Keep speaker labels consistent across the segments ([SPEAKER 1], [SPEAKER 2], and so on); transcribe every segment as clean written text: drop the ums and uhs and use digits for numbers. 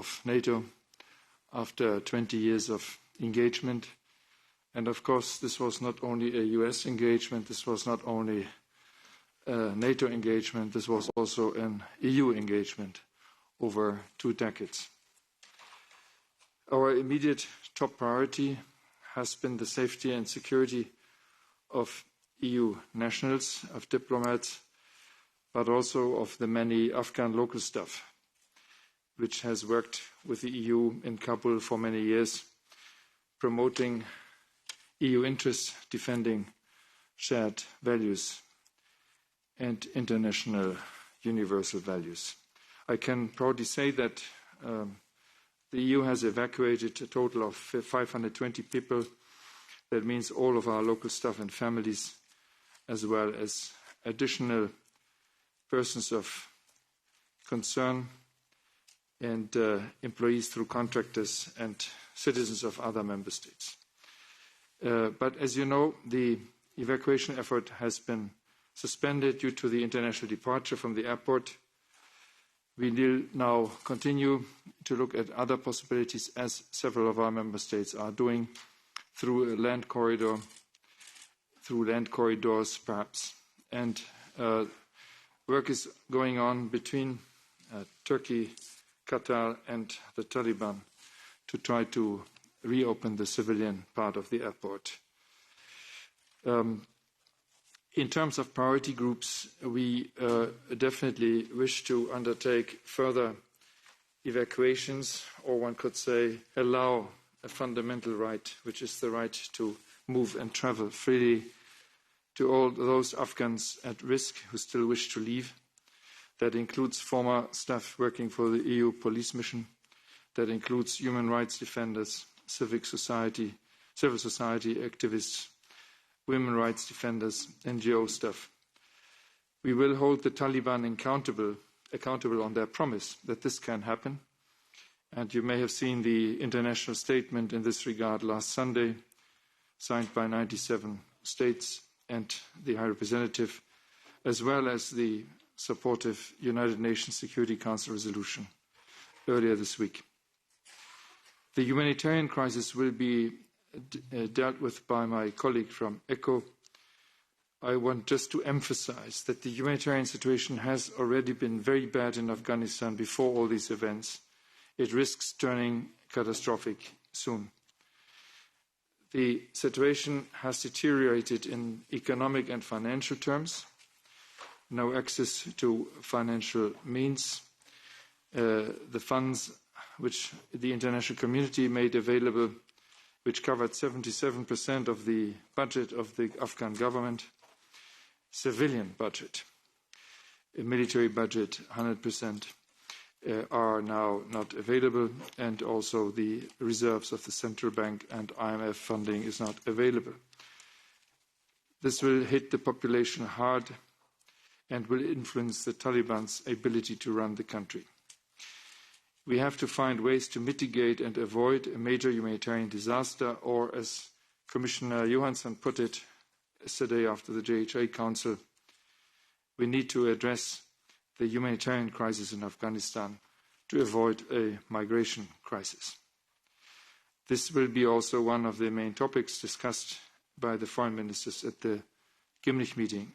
[SPEAKER 1] of NATO after 20 years of engagement. And of course, this was not only a US engagement, this was not only a NATO engagement, this was also an EU engagement over 2 decades. Our immediate top priority has been the safety and security of EU nationals, of diplomats, but also of the many Afghan local staff, which has worked with the EU in Kabul for many years, promoting EU interests, defending shared values and international universal values. I can proudly say that the EU has evacuated a total of 520 people. That means all of our local staff and families, as well as additional persons of concern and employees through contractors and citizens of other member states. But as you know, the evacuation effort has been suspended due to the international departure from the airport. We will now continue to look at other possibilities, as several of our member states are doing, through a land corridor, through land corridors perhaps. And work is going on between Turkey, Qatar and the Taliban to try to reopen the civilian part of the airport. In terms of priority groups, we definitely wish to undertake further evacuations, or one could say allow a fundamental right, which is the right to move and travel freely, to all those Afghans at risk who still wish to leave. That includes former staff working for the EU police mission. That includes human rights defenders, civil society activists, women rights defenders, NGO staff. We will hold the Taliban accountable on their promise that this can happen. And you may have seen the international statement in this regard last Sunday, signed by 97 states and the High Representative, as well as the supportive United Nations Security Council resolution earlier this week. The humanitarian crisis will be dealt with by my colleague from ECHO. I want just to emphasize that the humanitarian situation has already been very bad in Afghanistan before all these events. It risks turning catastrophic soon. The situation has deteriorated in economic and financial terms. No access to financial means. The funds which the international community made available, which covered 77% of the budget of the Afghan government, civilian budget, military budget 100%, are now not available, and also the reserves of the central bank and IMF funding is not available. This will hit the population hard and will influence the Taliban's ability to run the country. We have to find ways to mitigate and avoid a major humanitarian disaster, or as Commissioner Johansson put it yesterday after the JHA Council, we need to address the humanitarian crisis in Afghanistan to avoid a migration crisis. This will be also one of the main topics discussed by the foreign ministers at the Gimlich meeting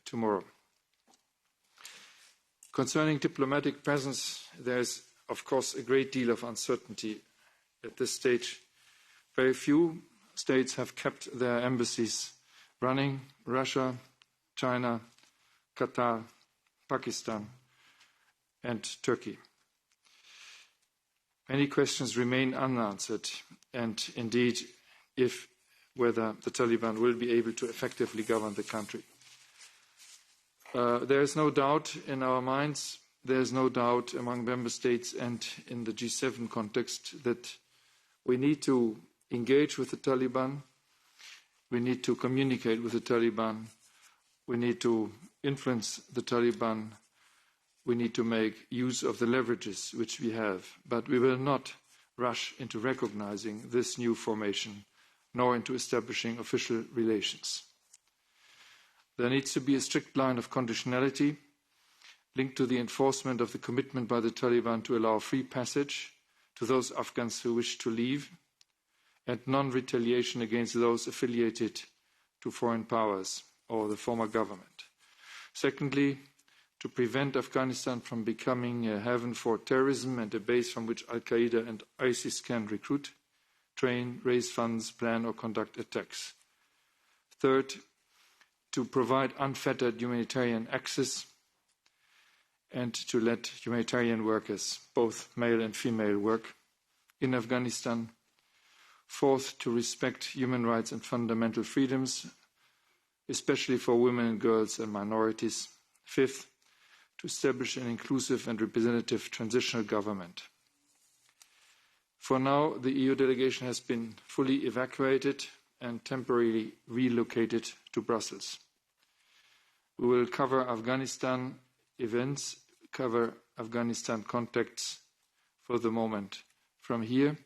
[SPEAKER 1] tomorrow. Concerning diplomatic presence, there is, of course, a great deal of uncertainty at this stage. Very few states have kept their embassies running: Russia, China, Qatar, Pakistan, and Turkey. Many questions remain unanswered, and indeed, whether the Taliban will be able to effectively govern the country. There is no doubt in our minds, there is no doubt among member states and in the G7 context that we need to engage with the Taliban, we need to communicate with the Taliban, we need to influence the Taliban, we need to make use of the leverages which we have, but we will not rush into recognizing this new formation, nor into establishing official relations. There needs to be a strict line of conditionality linked to the enforcement of the commitment by the Taliban to allow free passage to those Afghans who wish to leave, and non-retaliation against those affiliated to foreign powers or the former government. Secondly, to prevent Afghanistan from becoming a haven for terrorism and a base from which Al-Qaeda and ISIS can recruit, train, raise funds, plan or conduct attacks. Third, to provide unfettered humanitarian access and to let humanitarian workers, both male and female, work in Afghanistan. Fourth, to respect human rights and fundamental freedoms, especially for women and girls and minorities. Fifth, to establish an inclusive and representative transitional government. For now, the EU delegation has been fully evacuated and temporarily relocated to Brussels. We will cover Afghanistan events, cover Afghanistan contacts for the moment from here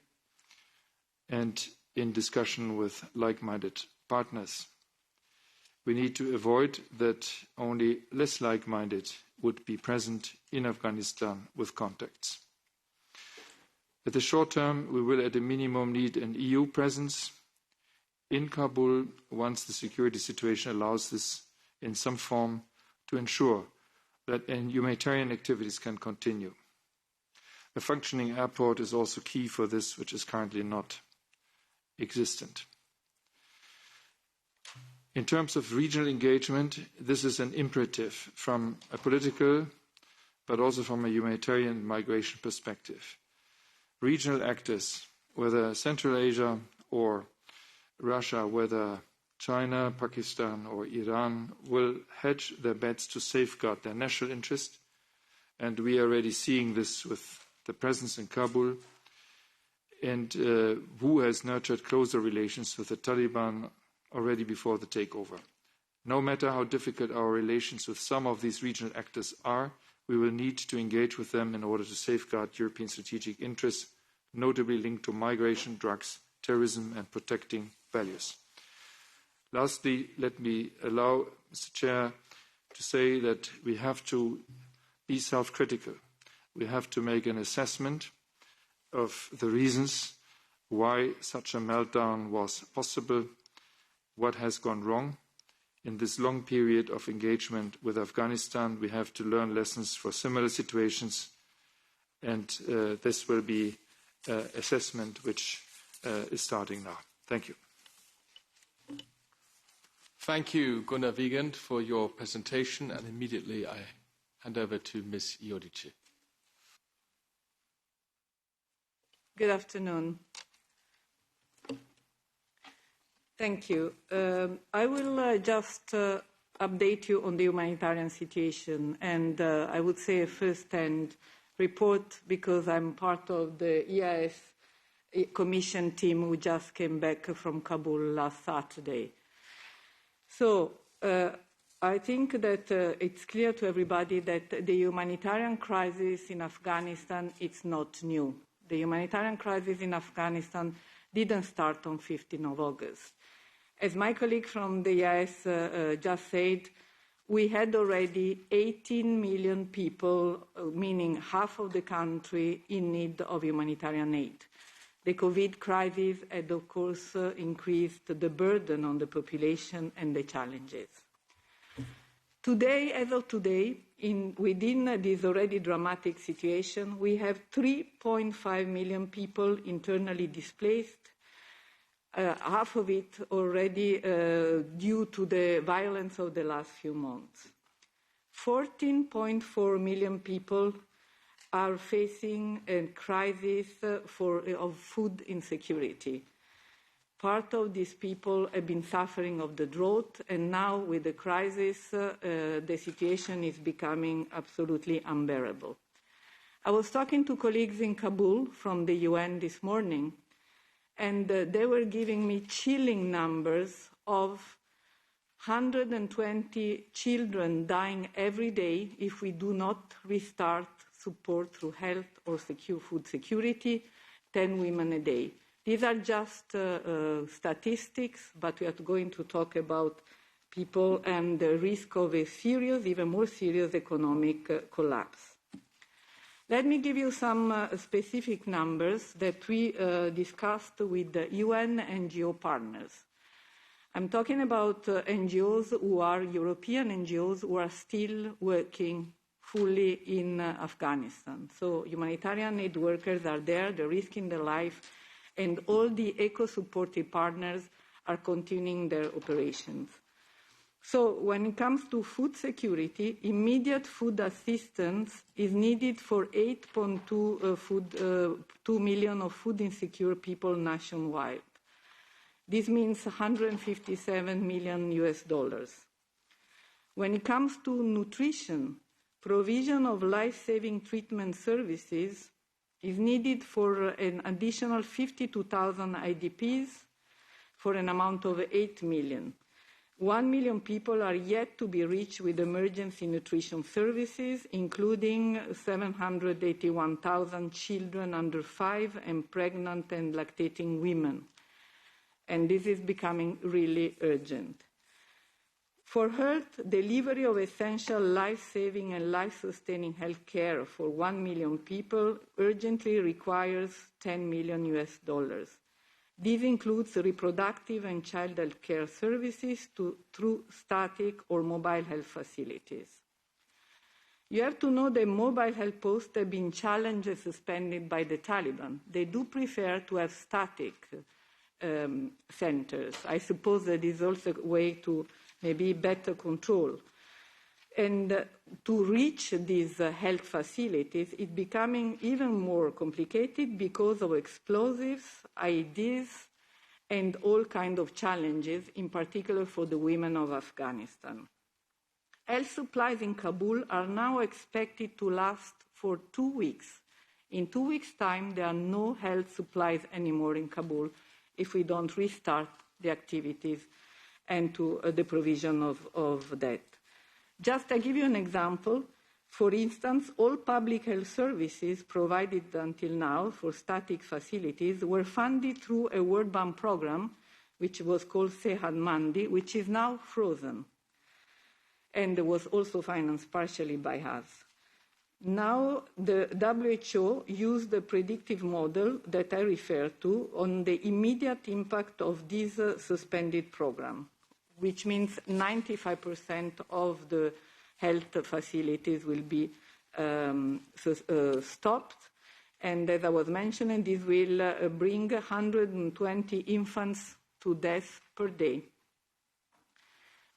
[SPEAKER 1] and in discussion with like-minded partners. We need to avoid that only less like-minded would be present in Afghanistan with contacts. At the short term, we will at a minimum need an EU presence in Kabul once the security situation allows this in some form to ensure that humanitarian activities can continue. A functioning airport is also key for this, which is currently not existent. In terms of regional engagement, this is an imperative from a political, but also from a humanitarian migration perspective. Regional actors, whether Central Asia or Russia, whether China, Pakistan or Iran, will hedge their bets to safeguard their national interest. And we are already seeing this with the presence in Kabul and who has nurtured closer relations with the Taliban already before the takeover. No matter how difficult our relations with some of these regional actors are, we will need to engage with them in order to safeguard European strategic interests, notably linked to migration, drugs, terrorism and protecting values. Lastly, let me allow, Mr. Chair, to say that we have to be self-critical. We have to make an assessment of the reasons why such a meltdown was possible, what has gone wrong. In this long period of engagement with Afghanistan, we have to learn lessons for similar situations, and this will be an assessment which is starting now. Thank you.
[SPEAKER 2] Thank you, Gunnar Wiegand, for your presentation, and immediately I hand over to Ms. Iodice.
[SPEAKER 3] Good afternoon. Thank you. I will just update you on the humanitarian situation, and I would say a first-hand report because I'm part of the EIS Commission team who just came back from Kabul last Saturday. So I think that it's clear to everybody that the humanitarian crisis in Afghanistan is not new. The humanitarian crisis in Afghanistan didn't start on 15th of August. As my colleague from the EIS just said, we had already 18 million people, meaning half of the country, in need of humanitarian aid. The COVID crisis had, of course, increased the burden on the population and the challenges. Today, as of today, within this already dramatic situation, we have 3.5 million people internally displaced, half of it already due to the violence of the last few months. 14.4 million people are facing a crisis of food insecurity. Part of these people have been suffering of the drought, and now with the crisis, the situation is becoming absolutely unbearable. I was talking to colleagues in Kabul from the UN this morning, and they were giving me chilling numbers of 120 children dying every day if we do not restart support through health or secure food security, 10 women a day. These are just statistics, but we are going to talk about people and the risk of a serious, even more serious economic collapse. Let me give you some specific numbers that we discussed with the UN NGO partners. I'm talking about NGOs who are European NGOs who are still working fully in Afghanistan. So humanitarian aid workers are there, they're risking their life, and all the eco-supportive partners are continuing their operations. So when it comes to food security, immediate food assistance is needed for 8.2 million of food insecure people nationwide. This means $157 million US. When it comes to nutrition, provision of life-saving treatment services is needed for an additional 52,000 IDPs for an amount of 8 million. 1 million people are yet to be reached with emergency nutrition services, including 781,000 children under 5 and pregnant and lactating women. And this is becoming really urgent. For health, delivery of essential life-saving and life-sustaining health care for 1 million people urgently requires $10 million US. This includes reproductive and child health care services through static or mobile health facilities. You have to know that mobile health posts have been challenged and suspended by the Taliban. They do prefer to have static centers. I suppose that is also a way to maybe better control. And to reach these health facilities, it's becoming even more complicated because of explosives, IEDs, and all kinds of challenges, in particular for the women of Afghanistan. Health supplies in Kabul are now expected to last for 2 weeks. In 2 weeks' time, there are no health supplies anymore in Kabul if we don't restart the activities and to the provision of that. Just to give you an example, for instance, all public health services provided until now for static facilities were funded through a World Bank program, which was called Sehat Mandi, which is now frozen, and was also financed partially by us. Now, the WHO used the predictive model that I referred to on the immediate impact of this suspended program, which means 95% of the health facilities will be stopped. And as I was mentioning, this will bring 120 infants to death per day.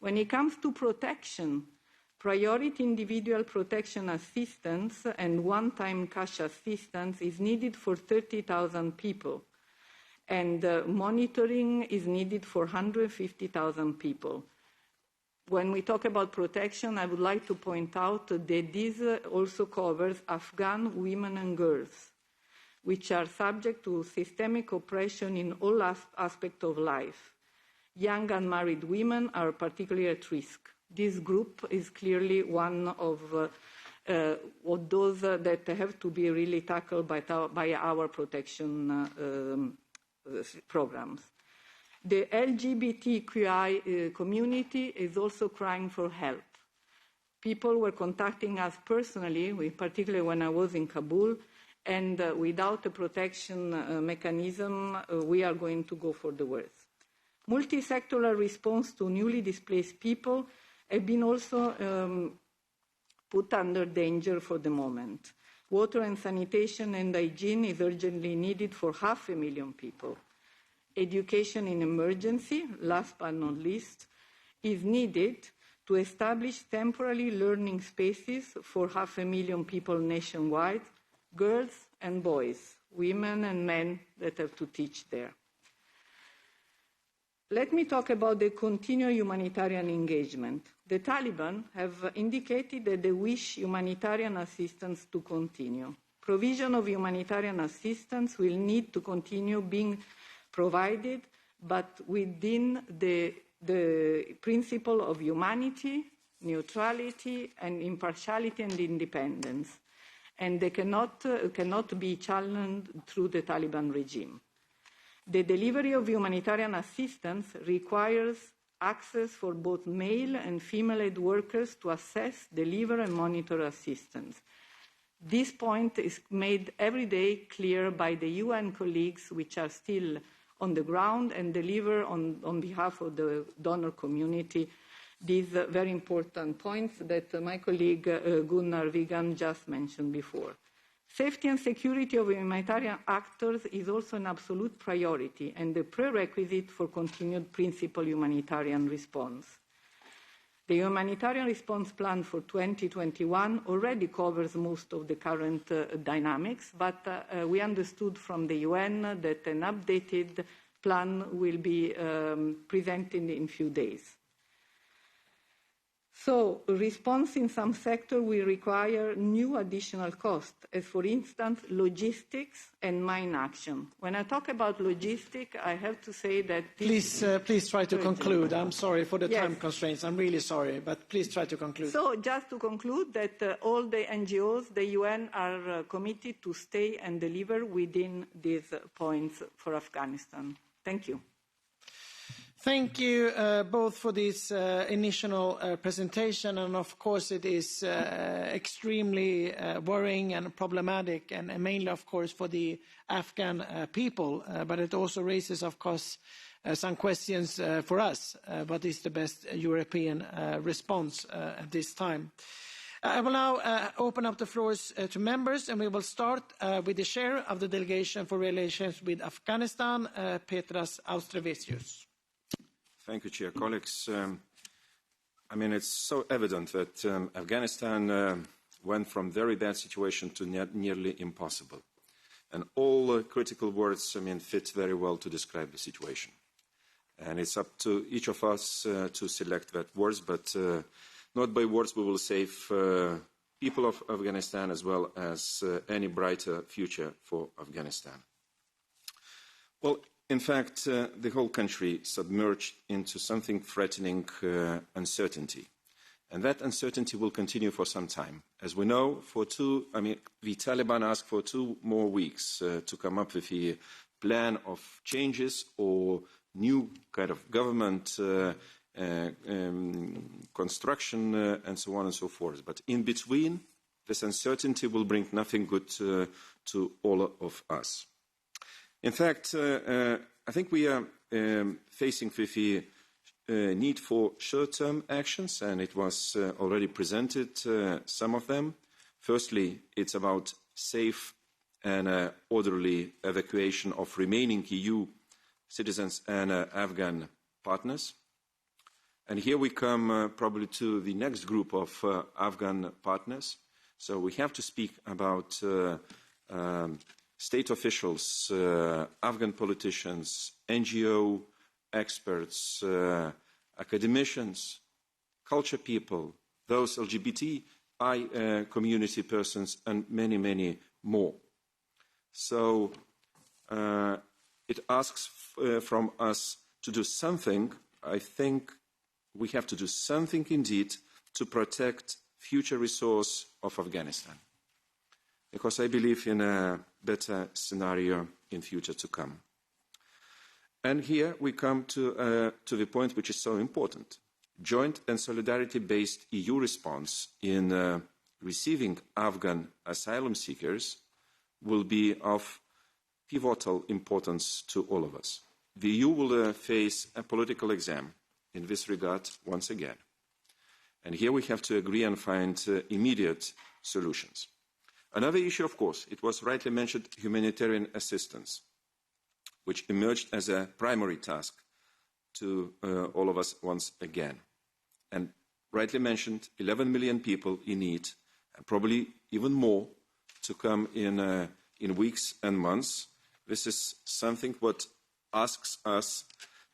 [SPEAKER 3] When it comes to protection, priority individual protection assistance and one-time cash assistance is needed for 30,000 people. And monitoring is needed for 150,000 people. When we talk about protection, I would like to point out that this also covers Afghan women and girls, which are subject to systemic oppression in all aspects of life. Young unmarried women are particularly at risk. This group is clearly one of those that have to be really tackled by our protection programs. The LGBTQI community is also crying for help. People were contacting us personally, particularly when I was in Kabul, and without a protection mechanism, we are going to go for the worst. Multi-sectoral response to newly displaced people have been also put under danger for the moment. Water and sanitation and hygiene is urgently needed for 500,000 people. Education in emergency, last but not least, is needed to establish temporary learning spaces for 500,000 people nationwide, girls and boys, women and men that have to teach there. Let me talk about the continued humanitarian engagement. The Taliban have indicated that they wish humanitarian assistance to continue. Provision of humanitarian assistance will need to continue being provided, but within the principle of humanity, neutrality, and impartiality and independence. And they cannot be challenged through the Taliban regime. The delivery of humanitarian assistance requires access for both male and female aid workers to assess, deliver, and monitor assistance. This point is made every day clear by the UN colleagues which are still on the ground and deliver on behalf of the donor community these very important points that my colleague Gunnar Vigan just mentioned before. Safety and security of humanitarian actors is also an absolute priority and a prerequisite for continued principal humanitarian response. The humanitarian response plan for 2021 already covers most of the current dynamics, but we understood from the UN that an updated plan will be presented in a few days. So, response in some sectors will require new additional costs, as for instance, logistics and mine action. When I talk about logistics, I have to say that
[SPEAKER 4] Please try to conclude. I'm sorry for the time constraints. I'm really sorry, but please try to conclude.
[SPEAKER 3] So, just to conclude, that all the NGOs, the UN, are committed to stay and deliver within these points for Afghanistan. Thank you.
[SPEAKER 4] Thank you both for this initial presentation, and of course it is extremely worrying and problematic, and mainly of course for the Afghan people, but it also raises of course some questions for us. What is the best European response at this time? I will now open up the floors to members, and we will start with the chair of the Delegation for Relations with Afghanistan, Petras Austrevicius.
[SPEAKER 5] Thank you, Chair. Colleagues, I mean, it's so evident that Afghanistan went from very bad situation to nearly impossible. And all critical words, I mean, fit very well to describe the situation. And it's up to each of us to select that words, but not by words we will save people of Afghanistan as well as any brighter future for Afghanistan. Well, in fact, the whole country submerged into something threatening uncertainty. And that uncertainty will continue for some time. As we know, the Taliban asked for 2 more weeks to come up with a plan of changes or new kind of government construction and so on and so forth. But in between, this uncertainty will bring nothing good to all of us. In fact, I think we are facing with the need for short-term actions, and it was already presented, some of them. Firstly, it's about safe and orderly evacuation of remaining EU citizens and Afghan partners. And here we come probably to the next group of Afghan partners. So we have to speak about state officials, Afghan politicians, NGO experts, academicians, culture people, those LGBTI community persons, and many, many more. So it asks from us to do something. I think we have to do something indeed to protect future resource of Afghanistan, because I believe in a better scenario in future to come. And here we come to the point which is so important. Joint and solidarity-based EU response in receiving Afghan asylum seekers will be of pivotal importance to all of us. The EU will face a political exam in this regard once again. And here we have to agree and find immediate solutions. Another issue, of course, it was rightly mentioned, humanitarian assistance, which emerged as a primary task to all of us once again. And rightly mentioned, 11 million people in need, and probably even more to come in weeks and months. This is something what asks us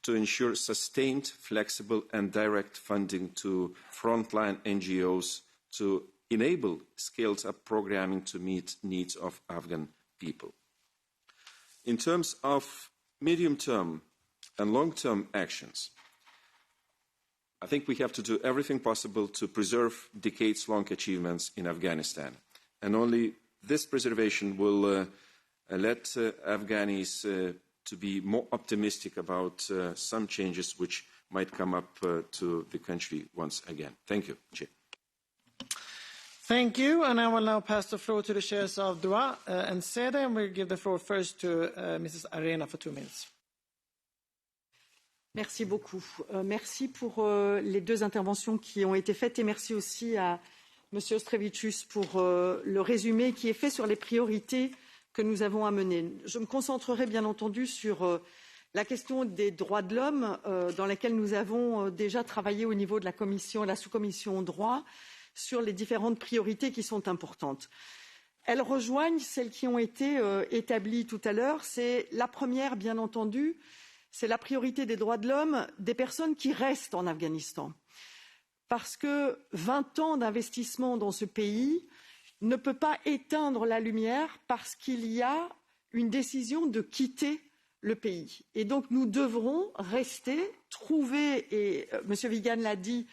[SPEAKER 5] to ensure sustained, flexible and direct funding to frontline NGOs to enable scaled-up programming to meet needs of Afghan people. In terms of medium-term and long-term actions, I think we have to do everything possible to preserve decades-long achievements in Afghanistan. And only this preservation will let Afghanis to be more optimistic about some changes which might come up to the country once again. Thank you, Chair.
[SPEAKER 4] Thank you, and I will now pass the floor to the chairs of DROA and SEDE, and we'll give the floor first to Mrs. Arena for 2 minutes.
[SPEAKER 6] Merci beaucoup. Merci pour les 2 interventions qui ont été faites et merci aussi à M. Ostrevicius pour le résumé qui est fait sur les priorités que nous avons à mener. Je me concentrerai bien entendu sur la question des droits de l'homme dans laquelle nous avons déjà travaillé au niveau de la commission, la sous-commission droit, sur les différentes priorités qui sont importantes. Elles rejoignent celles qui ont été établies tout à l'heure. C'est la première, bien entendu, c'est la priorité des droits de l'homme des personnes qui restent en Afghanistan. Parce que 20 ans d'investissement dans ce pays ne peut pas éteindre la lumière parce qu'il y a une décision de quitter le pays. Et donc nous devrons rester, trouver, et M. Vigan l'a dit,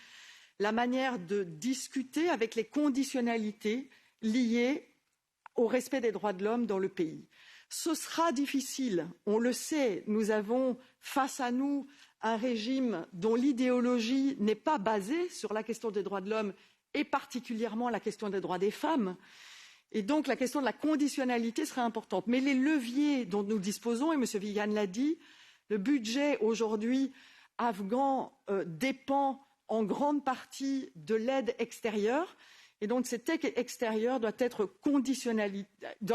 [SPEAKER 6] la manière de discuter avec les conditionnalités liées au respect des droits de l'homme dans le pays. Ce sera difficile, on le sait, nous avons face à nous un régime dont l'idéologie n'est pas basée sur la question des droits de l'homme et particulièrement la question des droits des femmes. Et donc la question de la conditionnalité sera importante. Mais les leviers dont nous disposons, et M. Vigan l'a dit, le budget aujourd'hui afghan dépend en grande partie de l'aide extérieure. Et donc cette aide extérieure doit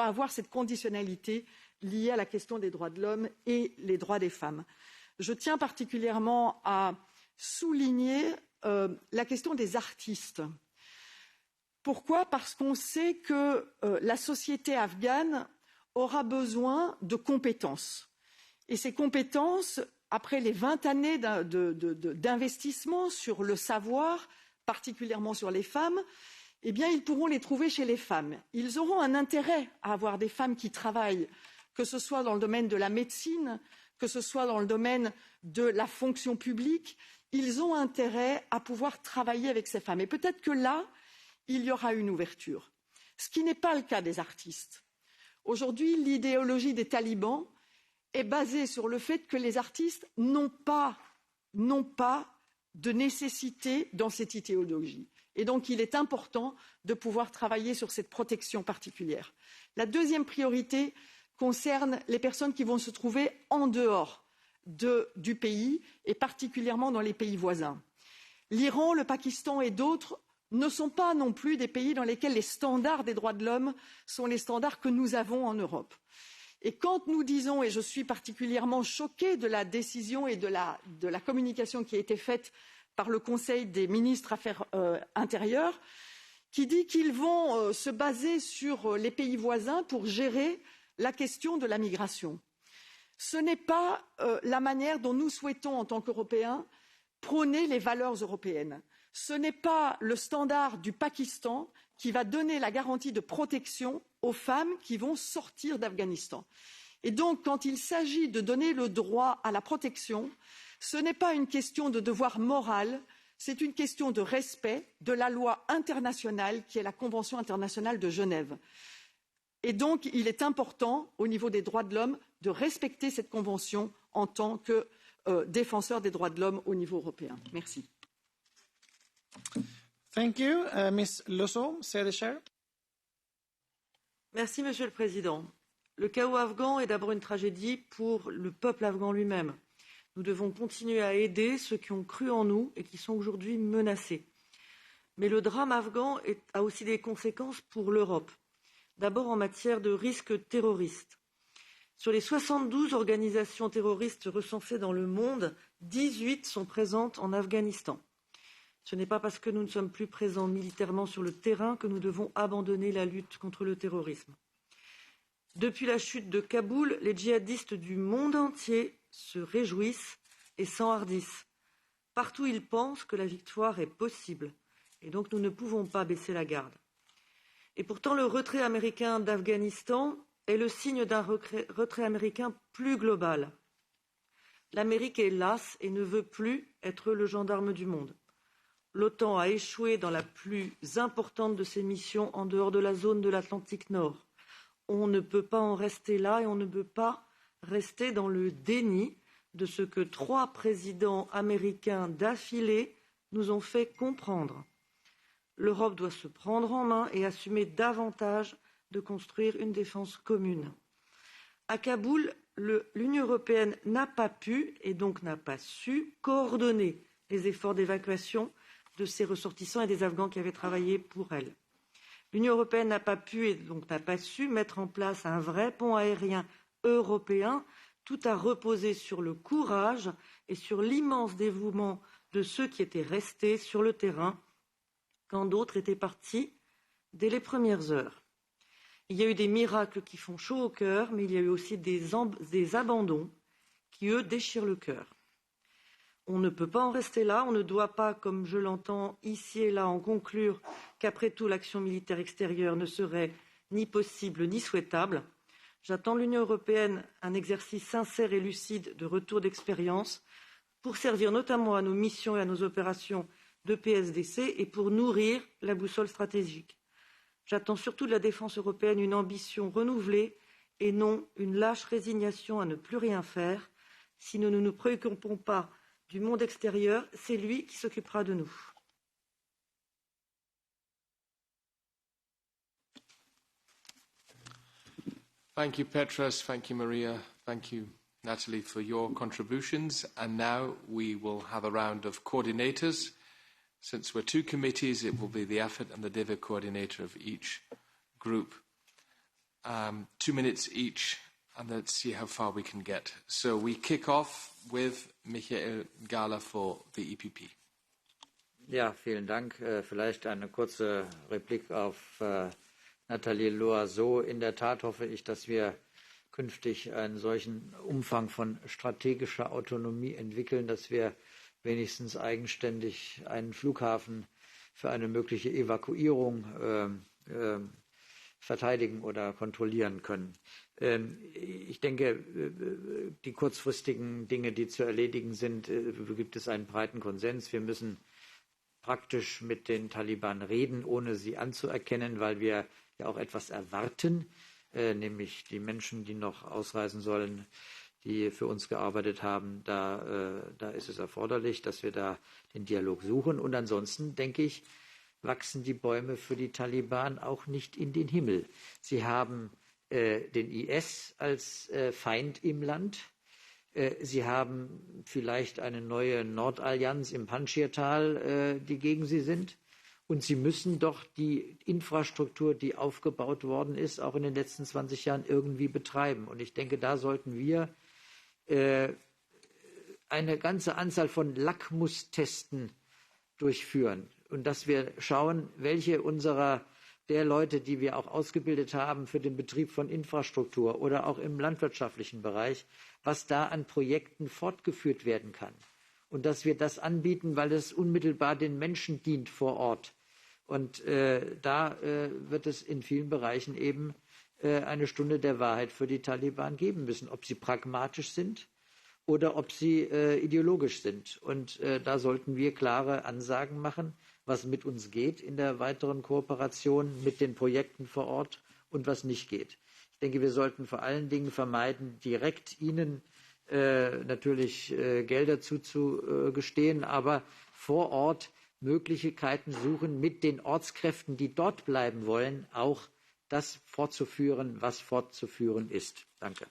[SPEAKER 6] avoir cette conditionnalité liée à la question des droits de l'homme et les droits des femmes. Je tiens particulièrement à souligner la question des artistes. Pourquoi ? Parce qu'on sait que la société afghane aura besoin de compétences. Et ces compétences, après les 20 années d'investissement sur le savoir, particulièrement sur les femmes, eh bien, ils pourront les trouver chez les femmes. Ils auront un intérêt à avoir des femmes qui travaillent, que ce soit dans le domaine de la médecine, que ce soit dans le domaine de la fonction publique. Ils ont intérêt à pouvoir travailler avec ces femmes. Et peut-être que là, il y aura une ouverture. Ce qui n'est pas le cas des artistes. Aujourd'hui, l'idéologie des talibans est basée sur le fait que les artistes n'ont pas de nécessité dans cette idéologie. Et donc, il est important de pouvoir travailler sur cette protection particulière. La deuxième priorité concerne les personnes qui vont se trouver en dehors du pays, et particulièrement dans les pays voisins. L'Iran, le Pakistan et d'autres ne sont pas non plus des pays dans lesquels les standards des droits de l'homme sont les standards que nous avons en Europe. Et quand nous disons, et je suis particulièrement choquée de la décision et de la communication qui a été faite par le Conseil des ministres Affaires intérieures, qui dit qu'ils vont se baser sur les pays voisins pour gérer la question de la migration. Ce n'est pas la manière dont nous souhaitons, en tant qu'Européens, prôner les valeurs européennes. Ce n'est pas le standard du Pakistan qui va donner la garantie de protection aux femmes qui vont sortir d'Afghanistan. Et donc, quand il s'agit de donner le droit à la protection, ce n'est pas une question de devoir moral, c'est une question de respect de la loi internationale qui est la Convention internationale de Genève. Et donc, il est important, au niveau des droits de l'homme, de respecter cette convention en tant que défenseur des droits de l'homme au niveau européen. Merci.
[SPEAKER 4] Thank you. Ms. Losso, SEDE Chair.
[SPEAKER 7] Merci, Monsieur le Président. Le chaos afghan est d'abord une tragédie pour le peuple afghan lui-même. Nous devons continuer à aider ceux qui ont cru en nous et qui sont aujourd'hui menacés. Mais le drame afghan a aussi des conséquences pour l'Europe. D'abord en matière de risques terroristes. Sur les 72 organisations terroristes recensées dans le monde, 18 sont présentes en Afghanistan. Ce n'est pas parce que nous ne sommes plus présents militairement sur le terrain que nous devons abandonner la lutte contre le terrorisme. Depuis la chute de Kaboul, les djihadistes du monde entier se réjouissent et s'enhardissent. Partout, ils pensent que la victoire est possible. Et donc, nous ne pouvons pas baisser la garde. Et pourtant, le retrait américain d'Afghanistan est le signe d'un retrait américain plus global. L'Amérique est lasse et ne veut plus être le gendarme du monde. L'OTAN a échoué dans la plus importante de ses missions en dehors de la zone de l'Atlantique Nord. On ne peut pas en rester là et on ne peut pas rester dans le déni de ce que 3 présidents américains d'affilée nous ont fait comprendre. l'Europe doit se prendre en main et assumer davantage de construire une défense commune. À Kaboul, l'Union européenne n'a pas pu et donc n'a pas su coordonner les efforts d'évacuation de ses ressortissants et des Afghans qui avaient travaillé pour elle. L'Union européenne n'a pas pu et donc n'a pas su mettre en place un vrai pont aérien européen. Tout a reposé sur le courage et sur l'immense dévouement de ceux qui étaient restés sur le terrain quand d'autres étaient partis dès les premières heures. Il y a eu des miracles qui font chaud au cœur, mais il y a eu aussi des abandons qui, eux, déchirent le cœur. On ne peut pas en rester là, on ne doit pas, comme je l'entends ici et là, en conclure qu'après tout, l'action militaire extérieure ne serait ni possible ni souhaitable. J'attends de l'Union européenne un exercice sincère et lucide de retour d'expérience pour servir notamment à nos missions et à nos opérations de PSDC et pour nourrir la boussole stratégique. J'attends surtout de la défense européenne une ambition renouvelée et non une lâche résignation à ne plus rien faire. Si nous ne nous préoccupons pas du monde extérieur, c'est lui qui s'occupera de nous.
[SPEAKER 2] Thank you, Petros. Thank you, Maria. Thank you, Natalie, for your contributions. And now we will have a round of coordinators. Since we're two committees, it will be the AFET and the DEVA coordinator of each group. 2 minutes each, and let's see how far we can get. So we kick off with Michael Gahler for the EPP.
[SPEAKER 8] Ja, vielen Dank. Vielleicht eine kurze Replik auf Nathalie Loiseau. In der Tat hoffe ich, dass wir künftig einen solchen Umfang von strategischer Autonomie entwickeln, dass wir wenigstens eigenständig einen Flughafen für eine mögliche Evakuierung verteidigen oder kontrollieren können. Ich denke, die kurzfristigen Dinge, die zu erledigen sind, gibt es einen breiten Konsens. Wir müssen praktisch mit den Taliban reden, ohne sie anzuerkennen, weil wir ja auch etwas erwarten, nämlich die Menschen, die noch ausreisen sollen, die für uns gearbeitet haben, da ist es erforderlich, dass wir da den Dialog suchen. Und ansonsten, denke ich, wachsen die Bäume für die Taliban auch nicht in den Himmel. Sie haben den IS als Feind im Land. Sie haben vielleicht eine neue Nordallianz im Panjshir-Tal, die gegen sie sind. Und sie müssen doch die Infrastruktur, die aufgebaut worden ist, auch in den letzten 20 Jahren irgendwie betreiben. Und ich denke, da sollten wir eine ganze Anzahl von Lackmustesten durchführen. Und dass wir schauen, welche der Leute, die wir auch ausgebildet haben für den Betrieb von Infrastruktur oder auch im landwirtschaftlichen Bereich, was da an Projekten fortgeführt werden kann. Und dass wir das anbieten, weil es unmittelbar den Menschen dient vor Ort. Und da wird es in vielen Bereichen eben eine Stunde der Wahrheit für die Taliban geben müssen, ob sie pragmatisch sind oder ob sie ideologisch sind. Und da sollten wir klare Ansagen machen, was mit uns geht in der weiteren Kooperation mit den Projekten vor Ort und was nicht geht. Ich denke, wir sollten vor allen Dingen vermeiden, direkt ihnen natürlich Gelder zuzugestehen, aber vor Ort Möglichkeiten suchen, mit den Ortskräften, die dort bleiben wollen, auch das fortzuführen, was fortzuführen ist. Danke.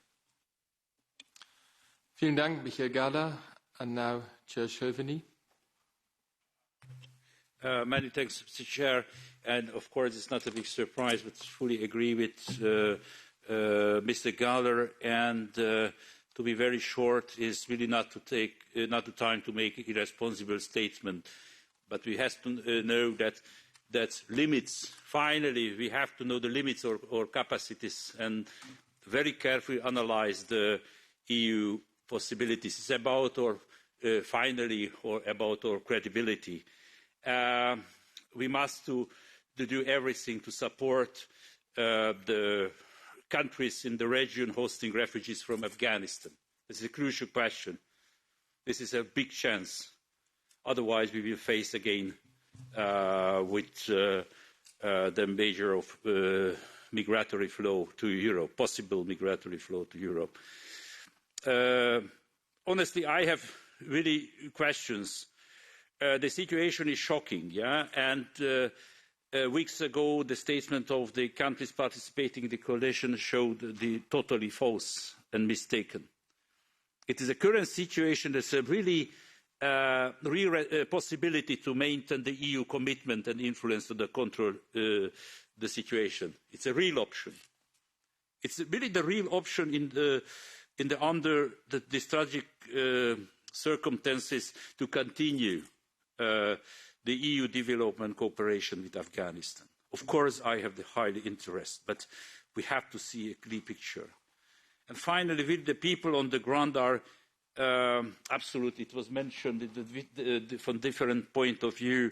[SPEAKER 2] Vielen Dank, Michael Gahler. And now, Chair Chauvigny.
[SPEAKER 9] Many thanks, Mr. Chair. And of course, it's not a big surprise, but fully agree with Mr. Gahler. And to be very short, is really not the time to make an irresponsible statement. But we have to know that limits. Finally, we have to know the limits or capacities and very carefully analyze the EU possibilities. It's about our about our credibility. We must do everything to support the countries in the region hosting refugees from Afghanistan. This is a crucial question. This is a big chance. Otherwise, we will face again with the measure of migratory flow to Europe, possible migratory flow to Europe. Honestly, I have really questions. The situation is shocking, yeah, and weeks ago, the statement of the countries participating in the coalition showed the totally false and mistaken. It is a current situation that's a really real possibility to maintain the EU commitment and influence to control the situation. It's a real option. It's really the real option under these tragic circumstances to continue the EU development cooperation with Afghanistan. Of course, I have the highly interest, but we have to see a clear picture. And finally, with the people on the ground are absolutely, it was mentioned from different point of view,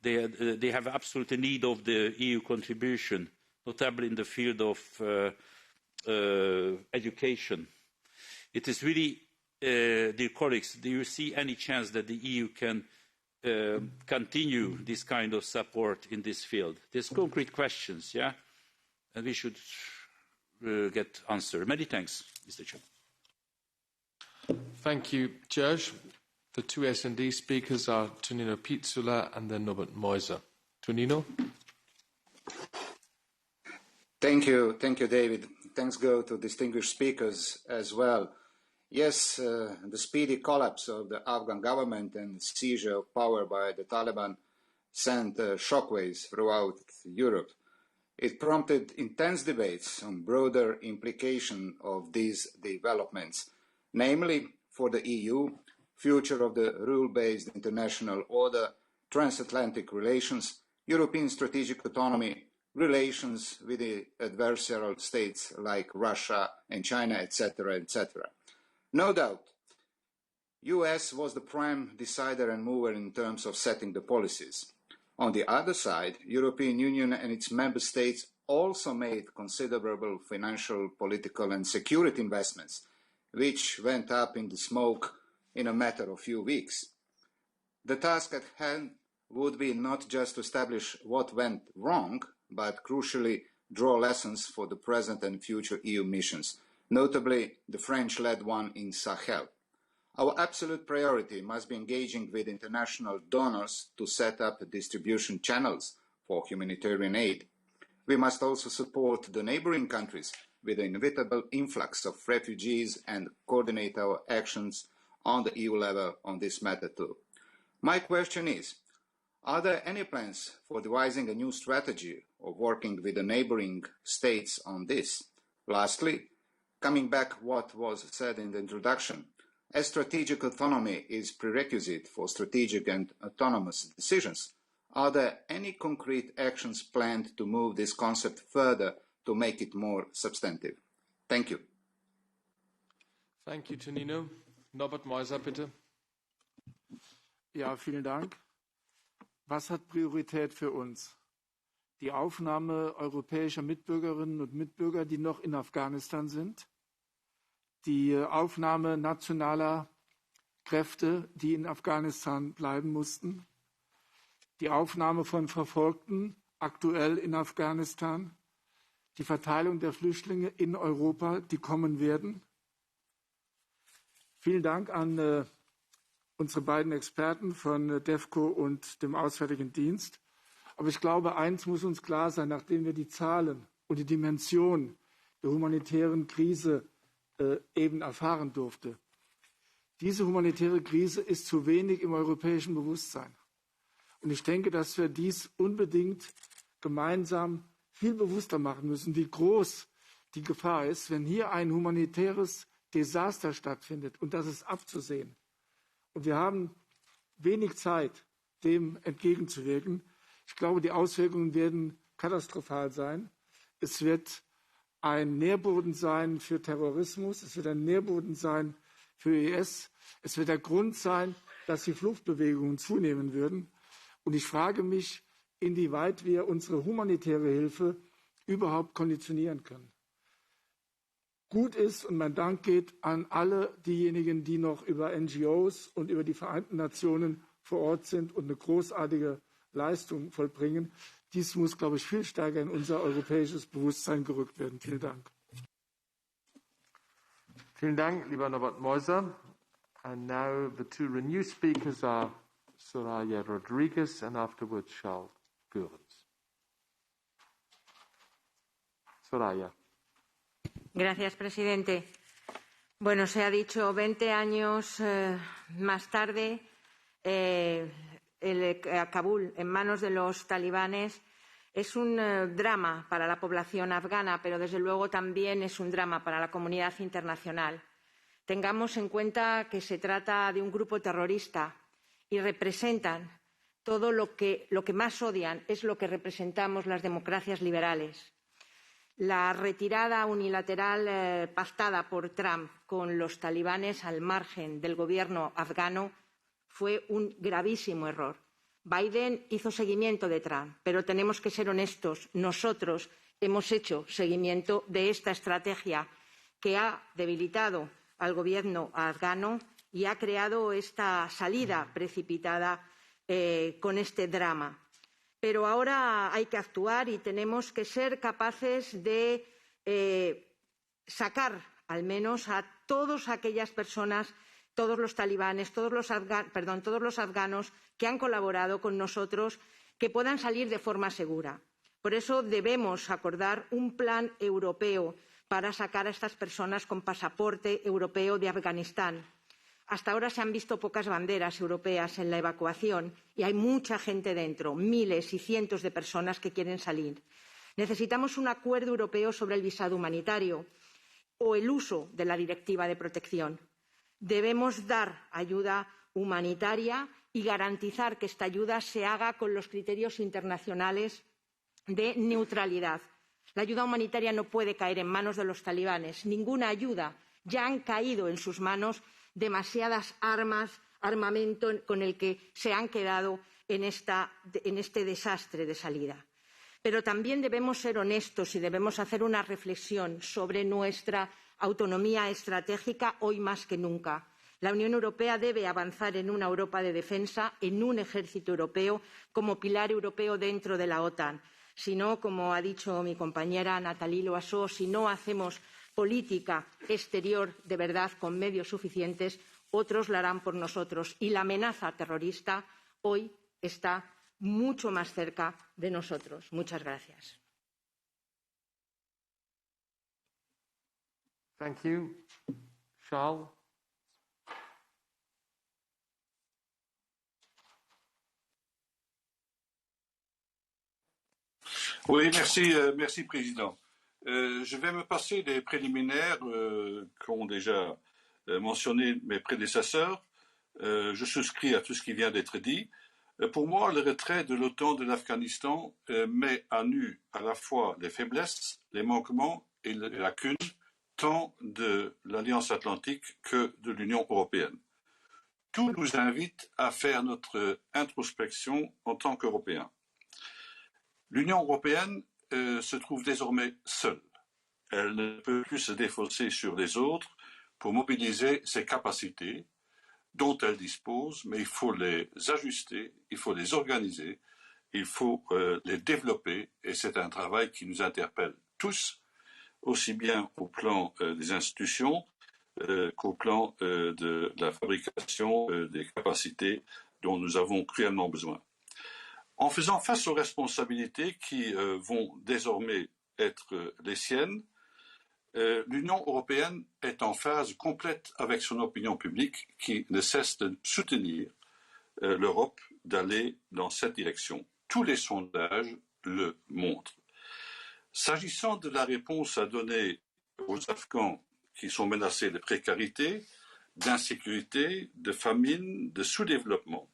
[SPEAKER 9] they have absolute need of the EU contribution, notably in the field of education. It is really, dear colleagues, do you see any chance that the EU can continue this kind of support in this field? There's concrete questions, yeah? And we should get answer. Many thanks, Mr. Chair.
[SPEAKER 2] Thank you, George. The two S&D speakers are Tonino Pizzula and then Norbert Moiser. Tonino?
[SPEAKER 10] Thank you, David. Thanks go to distinguished speakers as well. Yes, the speedy collapse of the Afghan government and seizure of power by the Taliban sent shockwaves throughout Europe. It prompted intense debates on broader implications of these developments, namely for the EU, future of the rule-based international order, transatlantic relations, European strategic autonomy, relations with the adversarial states like Russia and China, etc., etc. No doubt, US was the prime decider and mover in terms of setting the policies. On the other side, European Union and its member states also made considerable financial, political and security investments, which went up in the smoke in a matter of few weeks. The task at hand would be not just to establish what went wrong, but crucially draw lessons for the present and future EU missions, notably the French-led one in Sahel. Our absolute priority must be engaging with international donors to set up distribution channels for humanitarian aid. We must also support the neighboring countries with the inevitable influx of refugees and coordinate our actions on the EU level on this matter too. My question is, are there any plans for devising a new strategy or working with the neighboring states on this? Lastly, coming back what was said in the introduction, as strategic autonomy is prerequisite for strategic and autonomous decisions, are there any concrete actions planned to move this concept further to make it more substantive? Thank you.
[SPEAKER 2] Thank you, Tonino. Norbert Moiser, bitte.
[SPEAKER 1] Ja, vielen Dank. Was hat Priorität für uns? Die Aufnahme europäischer Mitbürgerinnen und Mitbürger, die noch in Afghanistan sind, die Aufnahme nationaler Kräfte, die in Afghanistan bleiben mussten, die Aufnahme von Verfolgten aktuell in Afghanistan, die Verteilung der Flüchtlinge in Europa, die kommen werden. Vielen Dank an unsere beiden Experten von DEFCO und dem Auswärtigen Dienst. Aber ich glaube, eins muss uns klar sein, nachdem wir die Zahlen und die Dimension der humanitären Krise eben erfahren durften. Diese humanitäre Krise ist zu wenig im europäischen Bewusstsein. Und ich denke, dass wir dies unbedingt gemeinsam viel bewusster machen müssen, wie groß die Gefahr ist, wenn hier ein humanitäres Desaster stattfindet. Und das ist abzusehen. Und wir haben wenig Zeit, dem entgegenzuwirken. Ich glaube, die Auswirkungen werden katastrophal sein. Es wird ein Nährboden sein für Terrorismus. Es wird ein Nährboden sein für IS. Es wird der Grund sein, dass die Fluchtbewegungen zunehmen würden. Und ich frage mich, inwieweit wir unsere humanitäre Hilfe überhaupt konditionieren können. Gut ist, und mein Dank geht an alle diejenigen, die noch über NGOs und über die Vereinten Nationen vor Ort sind und eine großartige Leistung vollbringen. Dies muss, glaube ich, viel stärker in unser europäisches Bewusstsein gerückt werden. Vielen Dank.
[SPEAKER 2] Vielen Dank, lieber Norbert Moiser. And now the two Renew speakers are Soraya Rodriguez and afterwards Charles Goerens. Soraya.
[SPEAKER 11] Gracias, presidente. Bueno, se ha dicho 20 años más tarde, Kabul en manos de los talibanes es un drama para la población afgana, pero desde luego también es un drama para la comunidad internacional. Tengamos en cuenta que se trata de un grupo terrorista y representan todo lo que más odian es lo que representamos las democracias liberales. La retirada unilateral pactada por Trump con los talibanes al margen del gobierno afgano fue un gravísimo error. Biden hizo seguimiento de Trump, pero tenemos que ser honestos. Nosotros hemos hecho seguimiento de esta estrategia que ha debilitado al gobierno afgano y ha creado esta salida precipitada con este drama. Pero ahora hay que actuar y tenemos que ser capaces de sacar al menos a todas aquellas personas, todos los talibanes, todos los afganos que han colaborado con nosotros, que puedan salir de forma segura. Por eso debemos acordar un plan europeo para sacar a estas personas con pasaporte europeo de Afganistán. Hasta ahora se han visto pocas banderas europeas en la evacuación y hay mucha gente dentro, miles y cientos de personas que quieren salir. Necesitamos un acuerdo europeo sobre el visado humanitario o el uso de la Directiva de Protección. Debemos dar ayuda humanitaria y garantizar que esta ayuda se haga con los criterios internacionales de neutralidad. La ayuda humanitaria no puede caer en manos de los talibanes. Ninguna ayuda. Ya han caído en sus manos demasiadas armas, armamento con el que se han quedado en este desastre de salida. Pero también debemos ser honestos y debemos hacer una reflexión sobre nuestra autonomía estratégica hoy más que nunca. La Unión Europea debe avanzar en una Europa de defensa, en un ejército europeo como pilar europeo dentro de la OTAN. Si no, como ha dicho mi compañera Nathalie Loiseau, si no hacemos política exterior de verdad con medios suficientes, otros la harán por nosotros. Y la amenaza terrorista hoy está mucho más cerca de nosotros. Muchas gracias.
[SPEAKER 2] Thank you. Charles?
[SPEAKER 12] Oui, merci Président. Je vais me passer des préliminaires qu'ont déjà mentionné mes prédécesseurs. Je souscris à tout ce qui vient d'être dit. Pour moi, le retrait de l'OTAN de l'Afghanistan met à nu à la fois les faiblesses, les manquements et les lacunes tant de l'Alliance atlantique que de l'Union européenne. Tout nous invite à faire notre introspection en tant qu'Européens. L'Union européenne se trouve désormais seule. Elle ne peut plus se défausser sur les autres pour mobiliser ses capacités dont elle dispose, mais il faut les ajuster, il faut les organiser, il faut les développer, et c'est un travail qui nous interpelle tous, aussi bien au plan des institutions qu'au plan de la fabrication des capacités dont nous avons cruellement besoin. En faisant face aux responsabilités qui vont désormais être les siennes, l'Union européenne est en phase complète avec son opinion publique qui ne cesse de soutenir l'Europe d'aller dans cette direction. Tous les sondages le montrent. S'agissant de la réponse à donner aux Afghans qui sont menacés de précarité, d'insécurité, de famine, de sous-développement,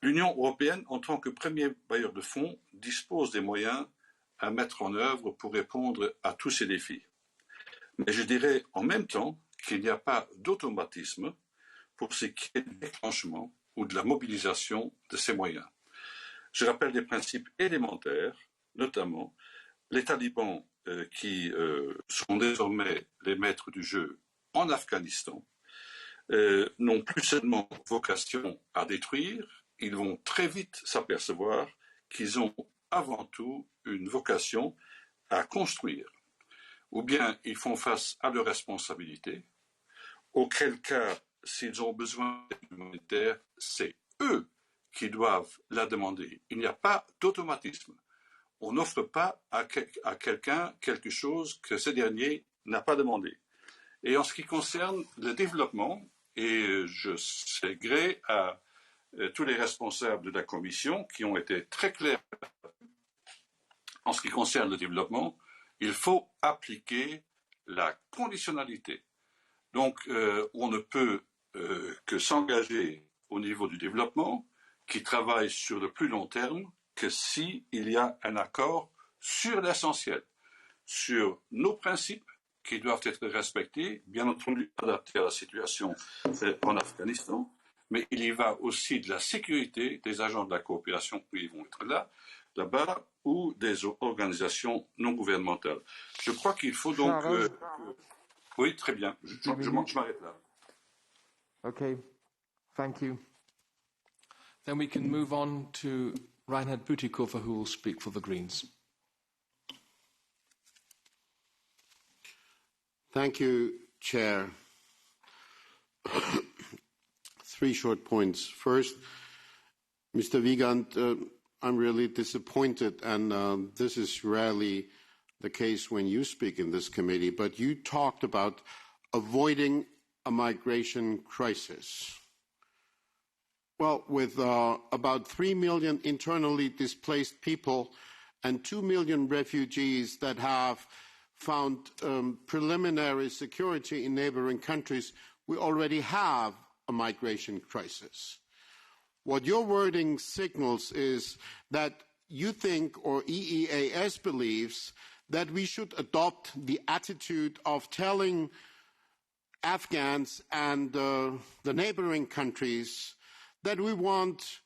[SPEAKER 12] l'Union européenne, en tant que premier bailleur de fonds, dispose des moyens à mettre en œuvre pour répondre à tous ces défis. Mais je dirais en même temps qu'il n'y a pas d'automatisme pour ce qui est du déclenchement ou de la mobilisation de ces moyens. Je rappelle des principes élémentaires, notamment les talibans qui sont désormais les maîtres du jeu en Afghanistan, n'ont plus seulement vocation à détruire, ils vont très vite s'apercevoir qu'ils ont avant tout une vocation à construire. Ou bien ils font face à leurs responsabilités, auquel cas, s'ils ont besoin d'aide humanitaire, c'est eux qui doivent la demander. Il n'y a pas d'automatisme. on n'offre pas à quelqu'un quelque chose que ce dernier n'a pas demandé. Et en ce qui concerne le développement, et je sais gré à tous les responsables de la Commission qui ont été très clairs en ce qui concerne le développement, il faut appliquer la conditionnalité. Donc, on ne peut que s'engager au niveau du développement, qui travaille sur le plus long terme, que s'il y a un accord sur l'essentiel, sur nos principes qui doivent être respectés, bien entendu adaptés à la situation en Afghanistan, mais il y va aussi de la sécurité des agents de la coopération qui vont être là-bas, ou des organisations non gouvernementales. Je crois qu'il faut donc... oui, très bien. Je m'arrête là.
[SPEAKER 2] Okay, thank you. Then we can move on to Reinhard Bütikofer, who will speak for the Greens.
[SPEAKER 13] Thank you, Chair. 3 short points. First, Mr. Wiegand, I'm really disappointed, and this is rarely the case when you speak in this committee, but you talked about avoiding a migration crisis. Well, with about 3 million internally displaced people and 2 million refugees that have found preliminary security in neighboring countries, we already have a migration crisis. What your wording signals is that you think, or EEAS believes, that we should adopt the attitude of telling Afghans and the neighboring countries that we want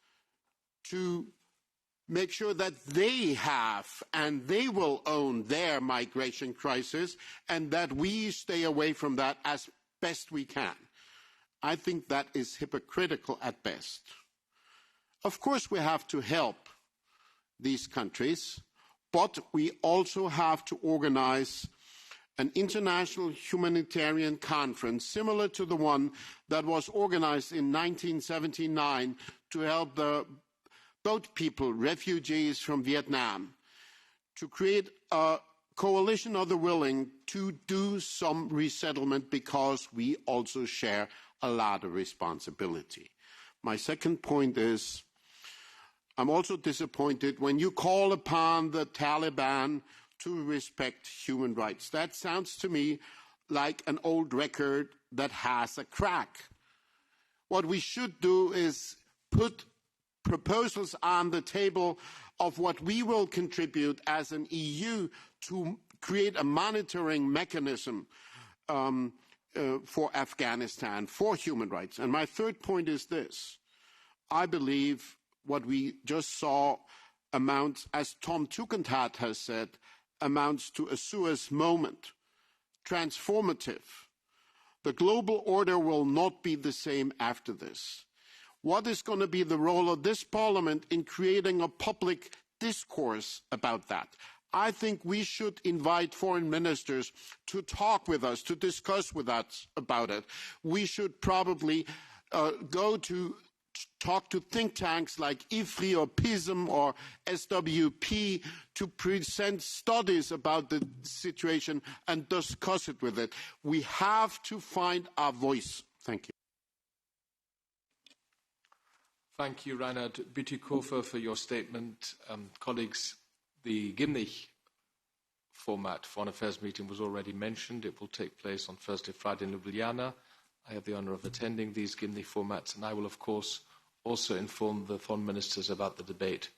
[SPEAKER 13] to make sure that they have and they will own their migration crisis, and that we stay away from that as best we can. I think that is hypocritical at best. Of course, we have to help these countries, but we also have to organize an international humanitarian conference similar to the one that was organized in 1979 to help the boat people, refugees from Vietnam, to create a coalition of the willing to do some resettlement, because we also share a lot of responsibility. My second point is, I'm also disappointed when you call upon the Taliban to respect human rights. That sounds to me like an old record that has a crack. What we should do is put proposals on the table of what we will contribute as an EU to create a monitoring mechanism for Afghanistan, for human rights. And my third point is this. I believe what we just saw amounts, as Tom Tugendhat has said, amounts to a Suez moment, transformative. The global order will not be the same after this. What is going to be the role of this Parliament in creating a public discourse about that? I think we should invite foreign ministers to talk with us, to discuss with us about it. We should probably go to talk to think tanks like IFRI or PISM or SWP to present studies about the situation and discuss it with it. We have to find our voice. Thank you.
[SPEAKER 2] Thank you, Reinhard Bütikofer, for your statement. Colleagues, the Gimnich format Foreign Affairs meeting was already mentioned. It will take place on Thursday, Friday in Ljubljana. I have the honour of attending these Gimnich formats, and I will, of course, also inform the foreign ministers about the debate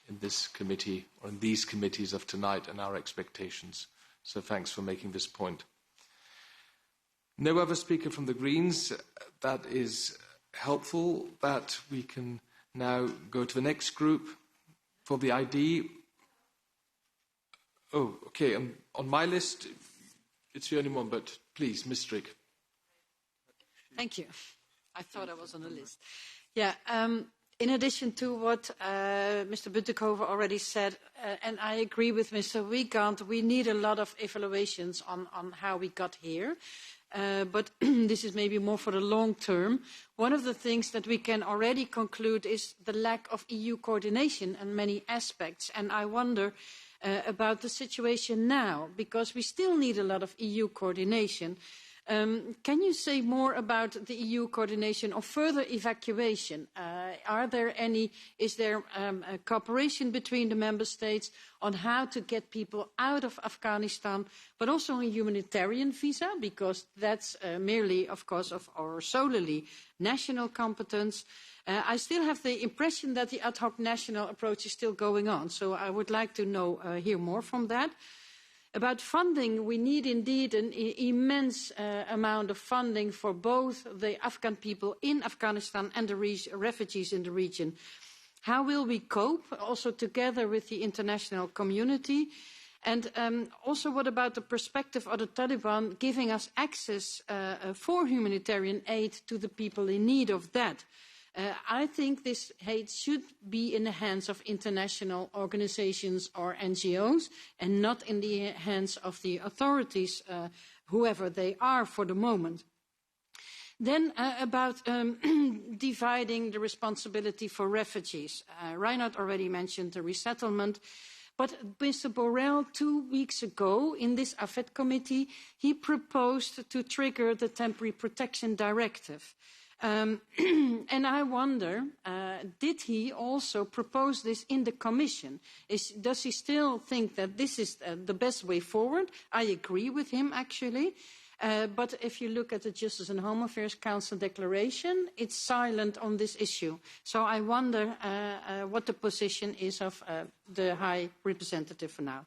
[SPEAKER 2] in this committee, or in these committees of tonight, and our expectations. So thanks for making this point. No other speaker from the Greens. That is helpful. That we can now go to the next group for the ID. Oh, okay. On my list, it's the only one, but please, Ms. Strick.
[SPEAKER 14] Thank you. I thought I was on the list. Yeah, in addition to what Mr. Bütikofer already said, and I agree with Mr. Wiegand, we need a lot of evaluations on how we got here. but this is maybe more for the long term. One of the things that we can already conclude is the lack of EU coordination in many aspects. And I wonder about the situation now, because we still need a lot of EU coordination. Can you say more about the EU coordination or further evacuation? Is there a cooperation between the member states on how to get people out of Afghanistan, but also on humanitarian visa, because that's merely, of course, or solely national competence? I still have the impression that the ad hoc national approach is still going on, so I would like to hear more from that. About funding, we need indeed an immense amount of funding for both the Afghan people in Afghanistan and the refugees in the region. How will we cope, also together with the international community? And also, what about the perspective of the Taliban giving us access for humanitarian aid to the people in need of that? I think this aid should be in the hands of international organizations or NGOs and not in the hands of the authorities, whoever they are for the moment. Then about dividing the responsibility for refugees. Reinhard already mentioned the resettlement. But Mr. Borrell, 2 weeks ago in this AFET committee, he proposed to trigger the Temporary Protection Directive. And I wonder, did he also propose this in the Commission? Does he still think that this is the best way forward? I agree with him, actually. But if you look at the Justice and Home Affairs Council declaration, it's silent on this issue. So I wonder what the position is of the High Representative for now.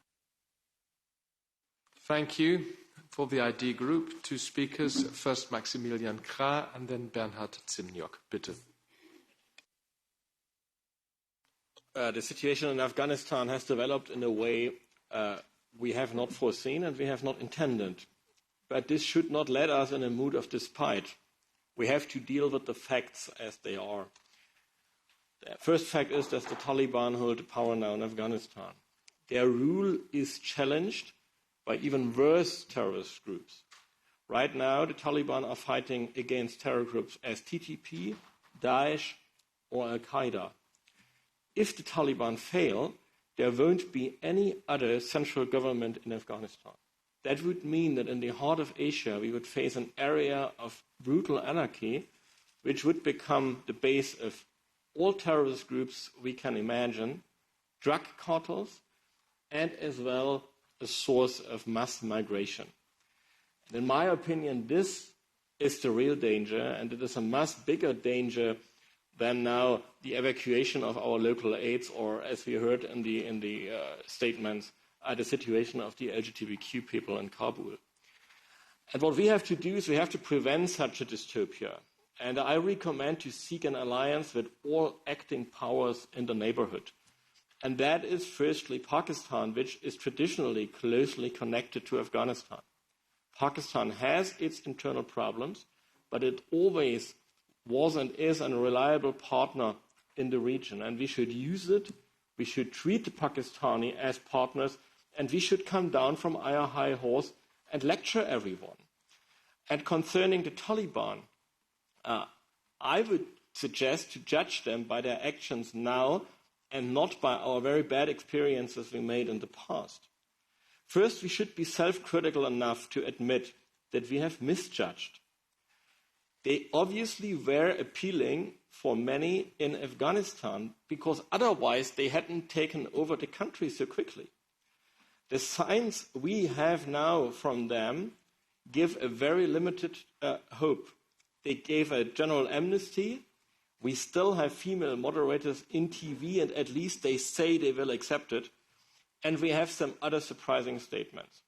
[SPEAKER 2] Thank you. For the ID Group, 2 speakers. First Maximilian Krah and then Bernhard Zimniok. Bitte.
[SPEAKER 15] The situation in Afghanistan has developed in a way we have not foreseen and we have not intended. But this should not let us in a mood of despite. We have to deal with the facts as they are. The first fact is that the Taliban hold power now in Afghanistan. Their rule is challenged by even worse terrorist groups. Right now, the Taliban are fighting against terror groups as TTP, Daesh, or Al-Qaeda. If the Taliban fail, there won't be any other central government in Afghanistan. That would mean that in the heart of Asia, we would face an area of brutal anarchy, which would become the base of all terrorist groups we can imagine, drug cartels, and as well a source of mass migration. And in my opinion, this is the real danger, and it is a much bigger danger than now the evacuation of our local aids, or as we heard in the statements, the situation of the LGBTQ people in Kabul. And what we have to do is we have to prevent such a dystopia. And I recommend to seek an alliance with all acting powers in the neighborhood. And that is firstly Pakistan, which is traditionally closely connected to Afghanistan. Pakistan has its internal problems, but it always was and is a reliable partner in the region. And we should use it, we should treat the Pakistani as partners, and we should come down from our high horse and lecture everyone. And concerning the Taliban, I would suggest to judge them by their actions now and not by our very bad experiences we made in the past. First, we should be self-critical enough to admit that we have misjudged. They obviously were appealing for many in Afghanistan because otherwise they hadn't taken over the country so quickly. The signs we have now from them give a very limited hope. They gave a general amnesty. We still have female moderators in TV, and at least they say they will accept it. And we have some other surprising statements.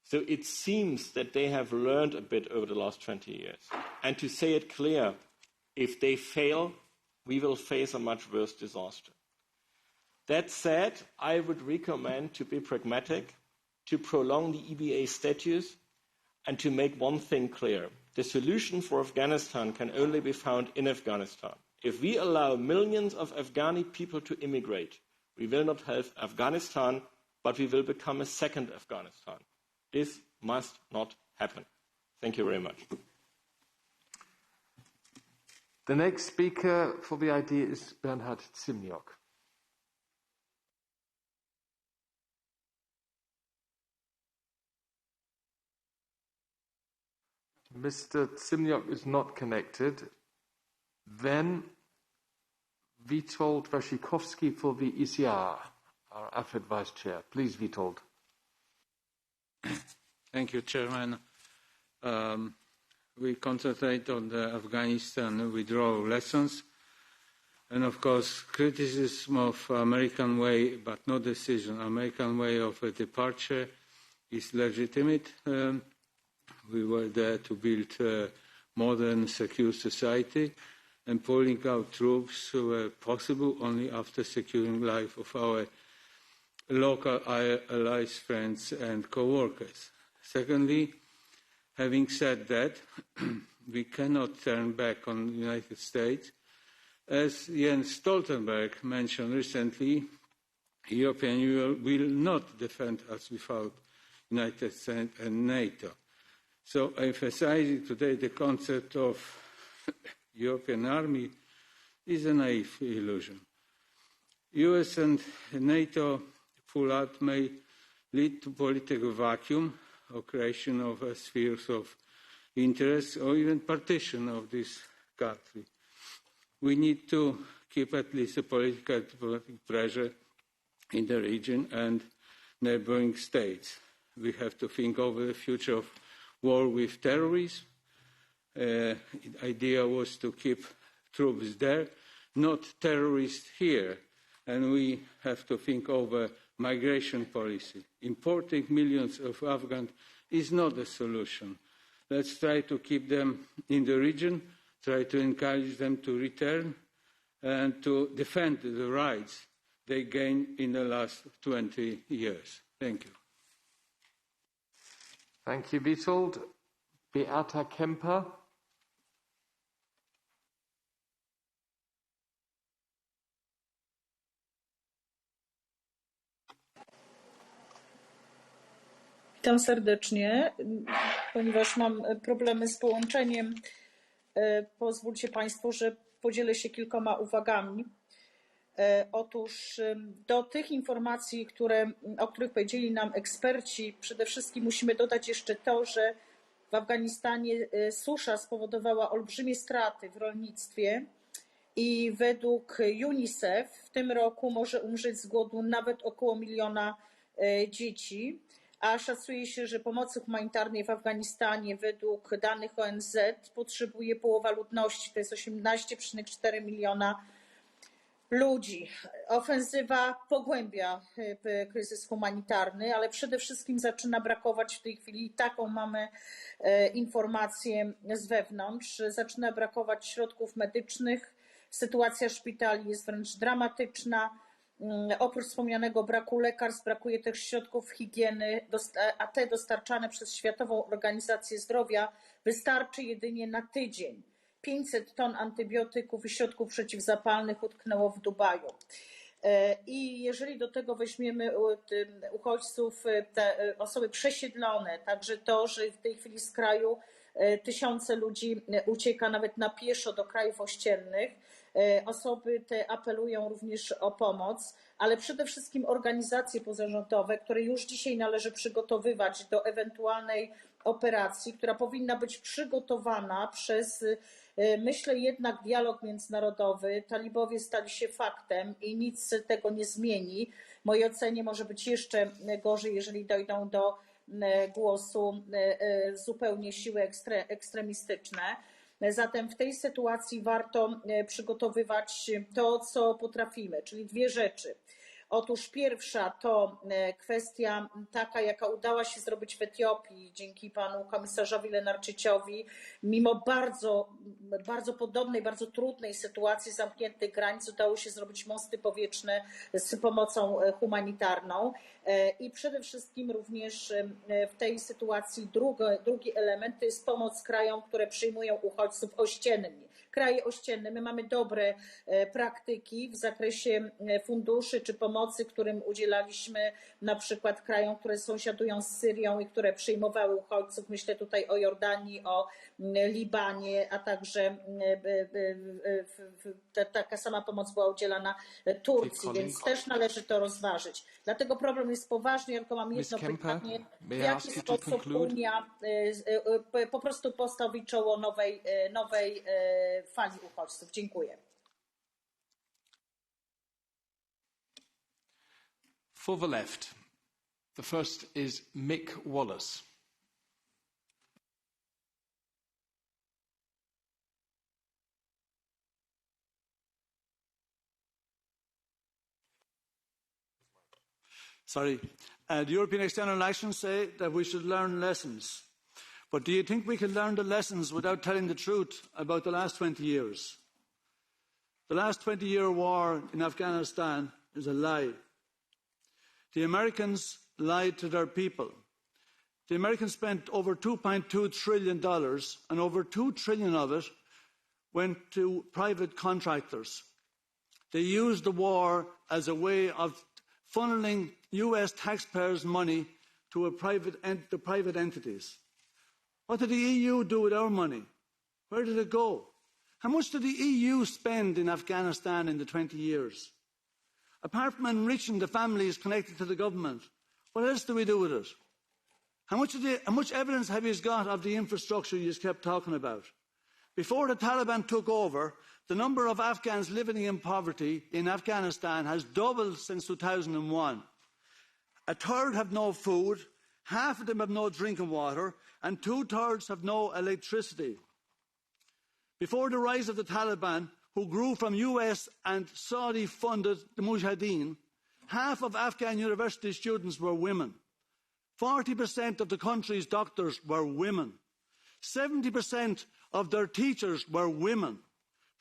[SPEAKER 15] So it seems that they have learned a bit over the last 20 years. And to say it clear, if they fail, we will face a much worse disaster. That said, I would recommend to be pragmatic, to prolong the EBA status, and to make one thing clear. The solution for Afghanistan can only be found in Afghanistan. If we allow millions of Afghani people to immigrate, we will not help Afghanistan, but we will become a second Afghanistan. This must not happen. Thank you very much.
[SPEAKER 2] The next speaker for the idea is Bernhard Zimniok. Mr. Zimniok is not connected. Then Witold Waszikowski for the ECR, our AFED Vice Chair. Please, Witold.
[SPEAKER 16] Thank you, Chairman. We concentrate on the Afghanistan withdrawal lessons. And of course, criticism of American way, but no decision. American way of a departure is legitimate. We were there to build a modern, secure society, and pulling out troops were possible only after securing life of our local allies, friends, and co-workers. Secondly, having said that, we cannot turn back on the United States. As Jens Stoltenberg mentioned recently, the European Union will not defend us without the United States and NATO. So emphasizing today the concept of European army is a naive illusion. US and NATO fallout may lead to political vacuum or creation of spheres of interest or even partition of this country. We need to keep at least a political diplomatic pressure in the region and neighboring states. We have to think over the future of war with terrorism. The idea was to keep troops there, not terrorists here. And we have to think over migration policy. Importing millions of Afghans is not a solution. Let's try to keep them in the region, try to encourage them to return and to defend the rights they gained in the last 20 years. Thank you.
[SPEAKER 2] Thank you, Witold. Beata Kemper.
[SPEAKER 17] Witam serdecznie. Ponieważ mam problemy z połączeniem, pozwólcie Państwo, że podzielę się kilkoma uwagami. Otóż do tych informacji, o których powiedzieli nam eksperci, przede wszystkim musimy dodać jeszcze to, że w Afganistanie susza spowodowała olbrzymie straty w rolnictwie i według UNICEF w tym roku może umrzeć z głodu nawet około 1 miliona dzieci, a szacuje się, że pomocy humanitarnej w Afganistanie według danych ONZ potrzebuje połowa ludności, to jest 18,4 miliona ludzi. Ofensywa pogłębia kryzys humanitarny, ale przede wszystkim zaczyna brakować w tej chwili, taką mamy informację z wewnątrz, zaczyna brakować środków medycznych, sytuacja szpitali jest wręcz dramatyczna. Oprócz wspomnianego braku lekarstw, brakuje też środków higieny, a te dostarczane przez Światową Organizację Zdrowia wystarczy jedynie na tydzień. 500 ton antybiotyków i środków przeciwzapalnych utknęło w Dubaju. I jeżeli do tego weźmiemy uchodźców, te osoby przesiedlone, także to, że w tej chwili z kraju tysiące ludzi ucieka nawet na pieszo do krajów ościennych, osoby te apelują również o pomoc, ale przede wszystkim organizacje pozarządowe, które już dzisiaj należy przygotowywać do ewentualnej operacji, która powinna być przygotowana przez, myślę, jednak dialog międzynarodowy. Talibowie stali się faktem i nic tego nie zmieni. W mojej ocenie może być jeszcze gorzej, jeżeli dojdą do głosu zupełnie siły ekstremistyczne. Zatem w tej sytuacji warto przygotowywać to, co potrafimy, czyli dwie rzeczy. Otóż pierwsza to kwestia taka, jaka udała się zrobić w Etiopii dzięki panu komisarzowi Lenarczyciowi, mimo bardzo podobnej, bardzo trudnej sytuacji zamkniętych granic udało się zrobić mosty powietrzne z pomocą humanitarną i przede wszystkim również w tej sytuacji drugi element to jest pomoc krajom, które przyjmują uchodźców ościennych. Kraje ościenne, my mamy dobre praktyki w zakresie funduszy czy pomocy pomocy, którym udzielaliśmy na przykład krajom, które sąsiadują z Syrią i które przyjmowały uchodźców. Myślę tutaj o Jordanii, o Libanie, a także taka sama pomoc była udzielana Turcji, więc też należy to rozważyć. Dlatego problem jest poważny. Ja tylko mam jedno pytanie. W jaki sposób Unia po prostu postawi czoło nowej fali uchodźców? Dziękuję.
[SPEAKER 2] For the left, the first is Mick Wallace.
[SPEAKER 18] Sorry. The European External Actions say that we should learn lessons. But do you think we can learn the lessons without telling the truth about the last 20 years? The last 20-year war in Afghanistan is a lie. The Americans lied to their people. The Americans spent over $2.2 trillion, and over $2 trillion of it went to private contractors. They used the war as a way of funneling US taxpayers' money to the private entities. What did the EU do with our money? Where did it go? How much did the EU spend in Afghanistan in the 20 years? Apart from enriching the families connected to the government, what else do we do with it? How much evidence have you got of the infrastructure you just kept talking about? Before the Taliban took over, the number of Afghans living in poverty in Afghanistan has doubled since 2001. A third have no food, half of them have no drinking water, and 2/3 have no electricity. Before the rise of the Taliban, who grew from US and Saudi-funded the Mujahideen, half of Afghan university students were women. 40% of the country's doctors were women. 70% of their teachers were women.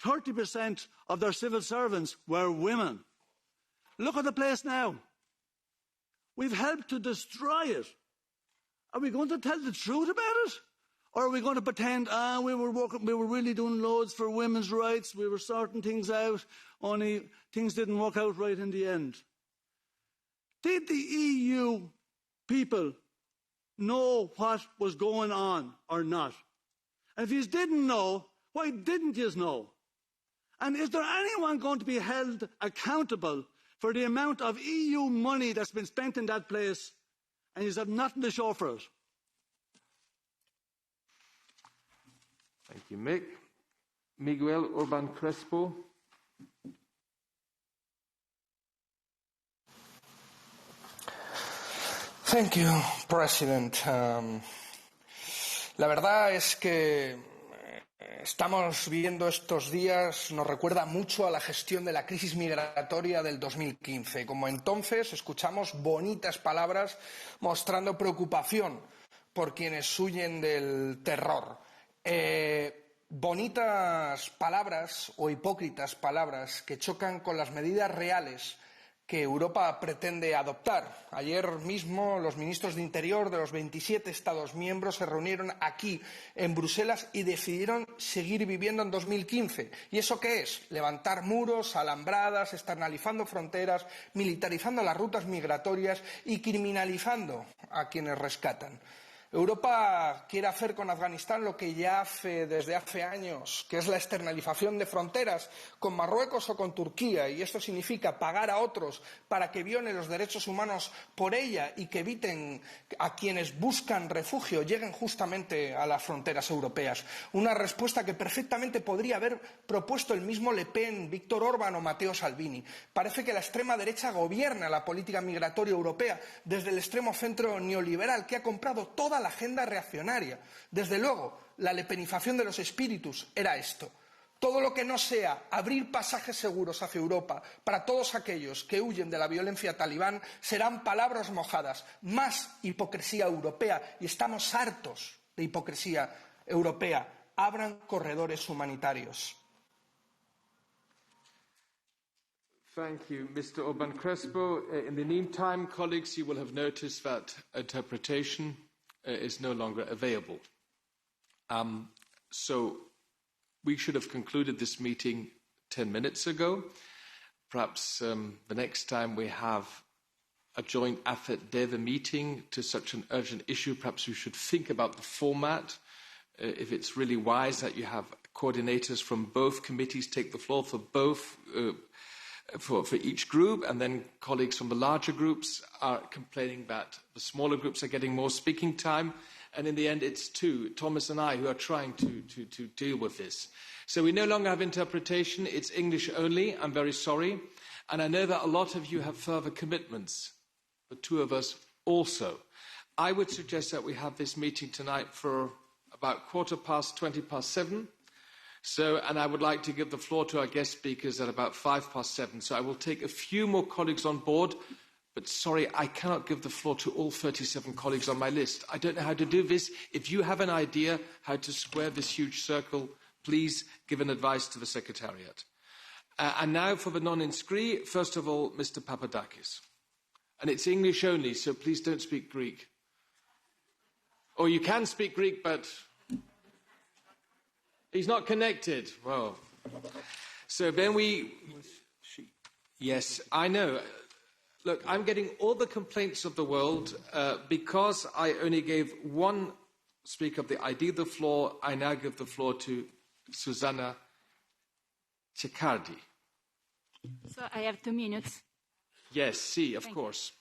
[SPEAKER 18] 30% of their civil servants were women. Look at the place now. We've helped to destroy it. Are we going to tell the truth about it? Or are we going to pretend, we were really doing loads for women's rights, we were sorting things out, only things didn't work out right in the end? Did the EU people know what was going on or not? And if you didn't know, why didn't you know? And is there anyone going to be held accountable for the amount of EU money that's been spent in that place and you have nothing to show for it?
[SPEAKER 2] Thank you, Mick. Miguel Urban Crespo.
[SPEAKER 19] Thank you, President. La verdad es que estamos viendo estos días, nos recuerda mucho a la gestión de la crisis migratoria del 2015. Como entonces escuchamos bonitas palabras mostrando preocupación por quienes huyen del terror. Bonitas palabras o hipócritas palabras que chocan con las medidas reales que Europa pretende adoptar. Ayer mismo los ministros de Interior de los 27 Estados miembros se reunieron aquí en Bruselas y decidieron seguir viviendo en 2015. ¿Y eso qué es? Levantar muros, alambradas, externalizando fronteras, militarizando las rutas migratorias y criminalizando a quienes rescatan. Europa quiere hacer con Afganistán lo que ya hace desde hace años, que es la externalización de fronteras con Marruecos o con Turquía, y esto significa pagar a otros para que violen los derechos humanos por ella y que eviten a quienes buscan refugio lleguen justamente a las fronteras europeas. Una respuesta que perfectamente podría haber propuesto el mismo Le Pen, Víctor Orbán o Matteo Salvini. Parece que la extrema derecha gobierna la política migratoria europea desde el extremo centro neoliberal, que ha comprado toda la agenda reaccionaria. Desde luego, la lepenización de los espíritus era esto. Todo lo que no sea abrir pasajes seguros hacia Europa para todos aquellos que huyen de la violencia talibán serán palabras mojadas, más hipocresía europea, y estamos hartos de hipocresía europea. Abran corredores humanitarios.
[SPEAKER 2] Thank you, Mr. Urban Crespo. In the meantime, colleagues, you will have noticed that interpretation is no longer available. So we should have concluded this meeting 10 minutes ago. perhaps the next time we have a joint AFET-DEVA meeting to such an urgent issue, perhaps we should think about the format, if it's really wise that you have coordinators from both committees take the floor for both, for each group, and then colleagues from the larger groups are complaining that the smaller groups are getting more speaking time, and in the end it's Thomas and I, who are trying to deal with this. So we no longer have interpretation, it's English only, I'm very sorry, and I know that a lot of you have further commitments, the two of us also. I would suggest that we have this meeting tonight for about 7:15. So, and I would like to give the floor to our guest speakers at about 7:05. So I will take a few more colleagues on board, but sorry, I cannot give the floor to all 37 colleagues on my list. I don't know how to do this. If you have an idea how to square this huge circle, please give an advice to the Secretariat. And now for the non-inscrit, first of all, Mr. Papadakis. And it's English only, so please don't speak Greek. Or you can speak Greek, but he's not connected. Well, so then yes, I know. Look, I'm getting all the complaints of the world because I only gave one speaker of the ID the floor. I now give the floor to Susanna Ceccardi.
[SPEAKER 20] So I have 2 minutes.
[SPEAKER 2] Yes, of course.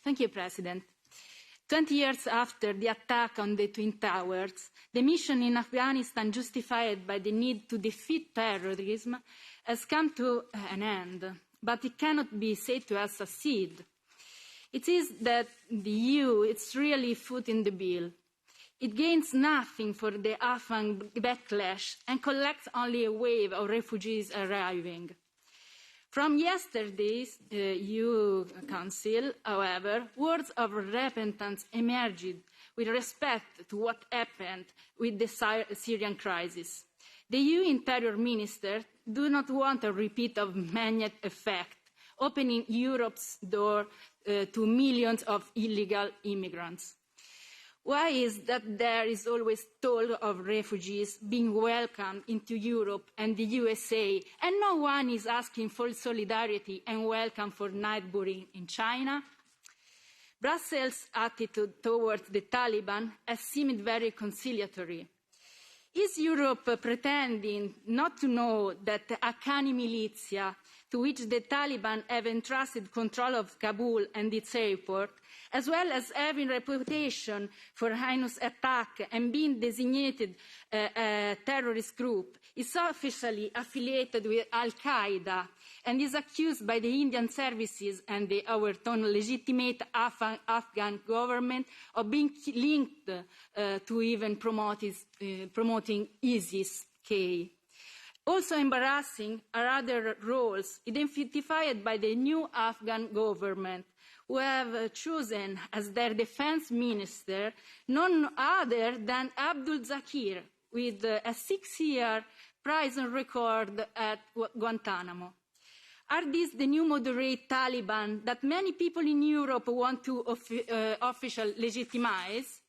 [SPEAKER 20] Thank you, President. 20 years after the attack on the Twin Towers, the mission in Afghanistan, justified by the need to defeat terrorism, has come to an end, but it cannot be said to have succeeded. It is that the EU is really footing the bill. It gains nothing for the Afghan backlash and collects only a wave of refugees arriving. From yesterday's EU Council, however, words of repentance emerged with respect to what happened with the Syrian crisis. The EU Interior Ministers do not want a repeat of magnet effect, opening Europe's door to millions of illegal immigrants. Why is that there is always talk of refugees being welcomed into Europe and the USA, and no one is asking for solidarity and welcome for neighboring in China? Brussels' attitude towards the Taliban has seemed very conciliatory. Is Europe pretending not to know that the Haqqani militia, to which the Taliban have entrusted control of Kabul and its airport, as well as having a reputation for heinous attack and being designated a terrorist group, is officially affiliated with Al-Qaeda and is accused by the Indian services and the overtone legitimate Afghan government of being linked to even promoting ISIS-K. Also embarrassing are other roles identified by the new Afghan government, who have chosen as their defense minister none other than Abdul Zakir, with a 6-year prison record at Guantanamo. Are these the new moderate Taliban that many people in Europe want to officially legitimize?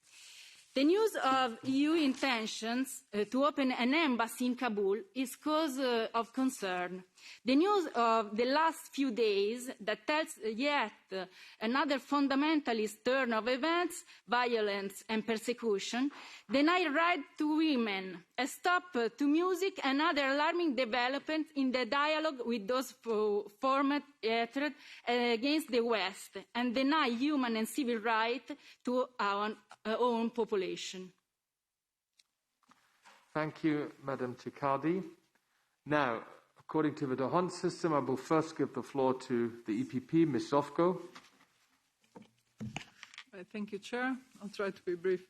[SPEAKER 20] The news of EU intentions to open an embassy in Kabul is cause of concern. The news of the last few days that tells yet another fundamentalist turn of events, violence and persecution, deny right to women, a stop to music and other alarming developments in the dialogue with those formed hatred against the West and deny human and civil rights to our own population.
[SPEAKER 2] Thank you, Madam Ceccardi. Now, according to the D'Hondt system, I will first give the floor to the EPP, Ms. Zofko.
[SPEAKER 21] Thank you, Chair. I'll try to be brief.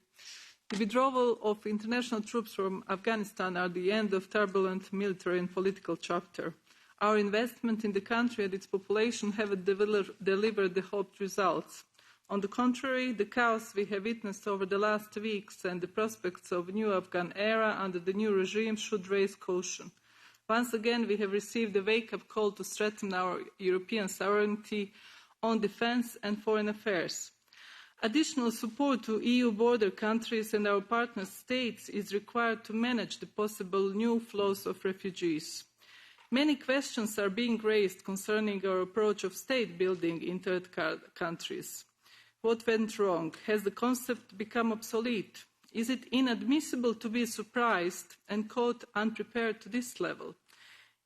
[SPEAKER 21] The withdrawal of international troops from Afghanistan are the end of turbulent military and political chapter. Our investment in the country and its population haven't delivered the hoped results. On the contrary, the chaos we have witnessed over the last weeks and the prospects of a new Afghan era under the new regime should raise caution. Once again, we have received a wake-up call to strengthen our European sovereignty on defence and foreign affairs. Additional support to EU border countries and our partner states is required to manage the possible new flows of refugees. Many questions are being raised concerning our approach of state building in third countries. What went wrong? Has the concept become obsolete? Is it inadmissible to be surprised and caught unprepared to this level?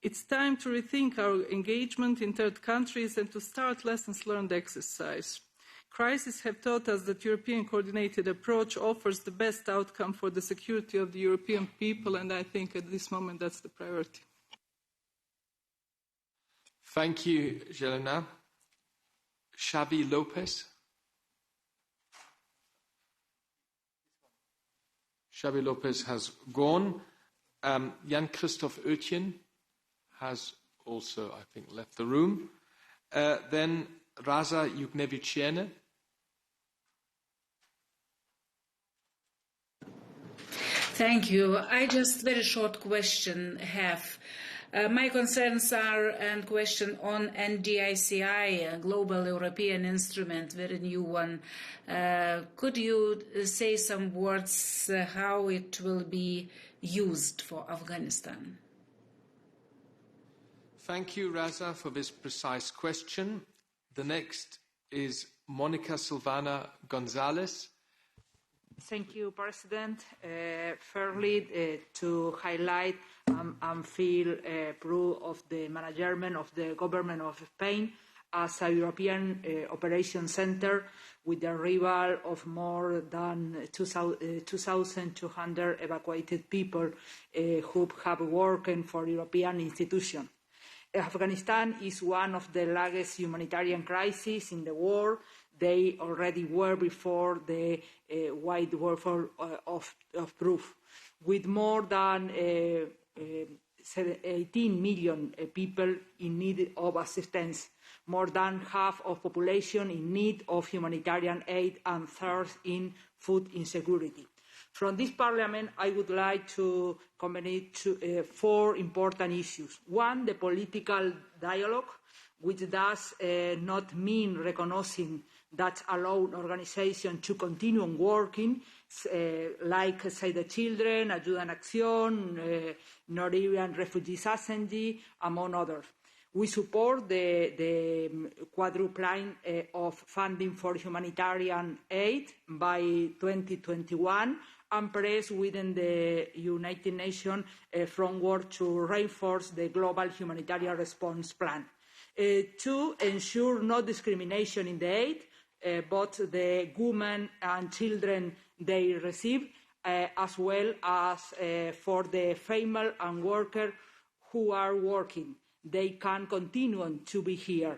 [SPEAKER 21] It's time to rethink our engagement in third countries and to start lessons learned exercise. Crises have taught us that European coordinated approach offers the best outcome for the security of the European people, and I think at this moment that's the priority.
[SPEAKER 2] Thank you, Jelena. Xavi Lopez. Xavi Lopez has gone. Jan-Christoph Oetjen has also, I think, left the room. Then Raza Juknevičiene.
[SPEAKER 3] Thank you. I just very short question have. My concerns are and question on NDICI, Global European Instrument, very new one. Could you say some words how it will be used for Afghanistan?
[SPEAKER 2] Thank you, Raza, for this precise question. The next is Monica Silvana Gonzalez.
[SPEAKER 22] Thank you, President. Fairly, to highlight and feel proud of the management of the government of Spain as a European operation centre with the arrival of more than 2,200 evacuated people who have worked for European institutions. Afghanistan is one of the largest humanitarian crises in the world. They already were before the wide warfare of proof. With more than 18 million people in need of assistance, more than half of population in need of humanitarian aid, and third in food insecurity. From this Parliament, I would like to comment four important issues. One, the political dialogue, which does not mean recognizing that allow organizations to continue working, like Save the Children, Ayuda en Acción, Norwegian Refugees Agency, among others. We support the quadrupling of funding for humanitarian aid by 2021 and press within the United Nations framework to reinforce the global humanitarian response plan. To ensure no discrimination in the aid, both the women and children they receive, as well as for the female and workers who are working. They can continue to be here.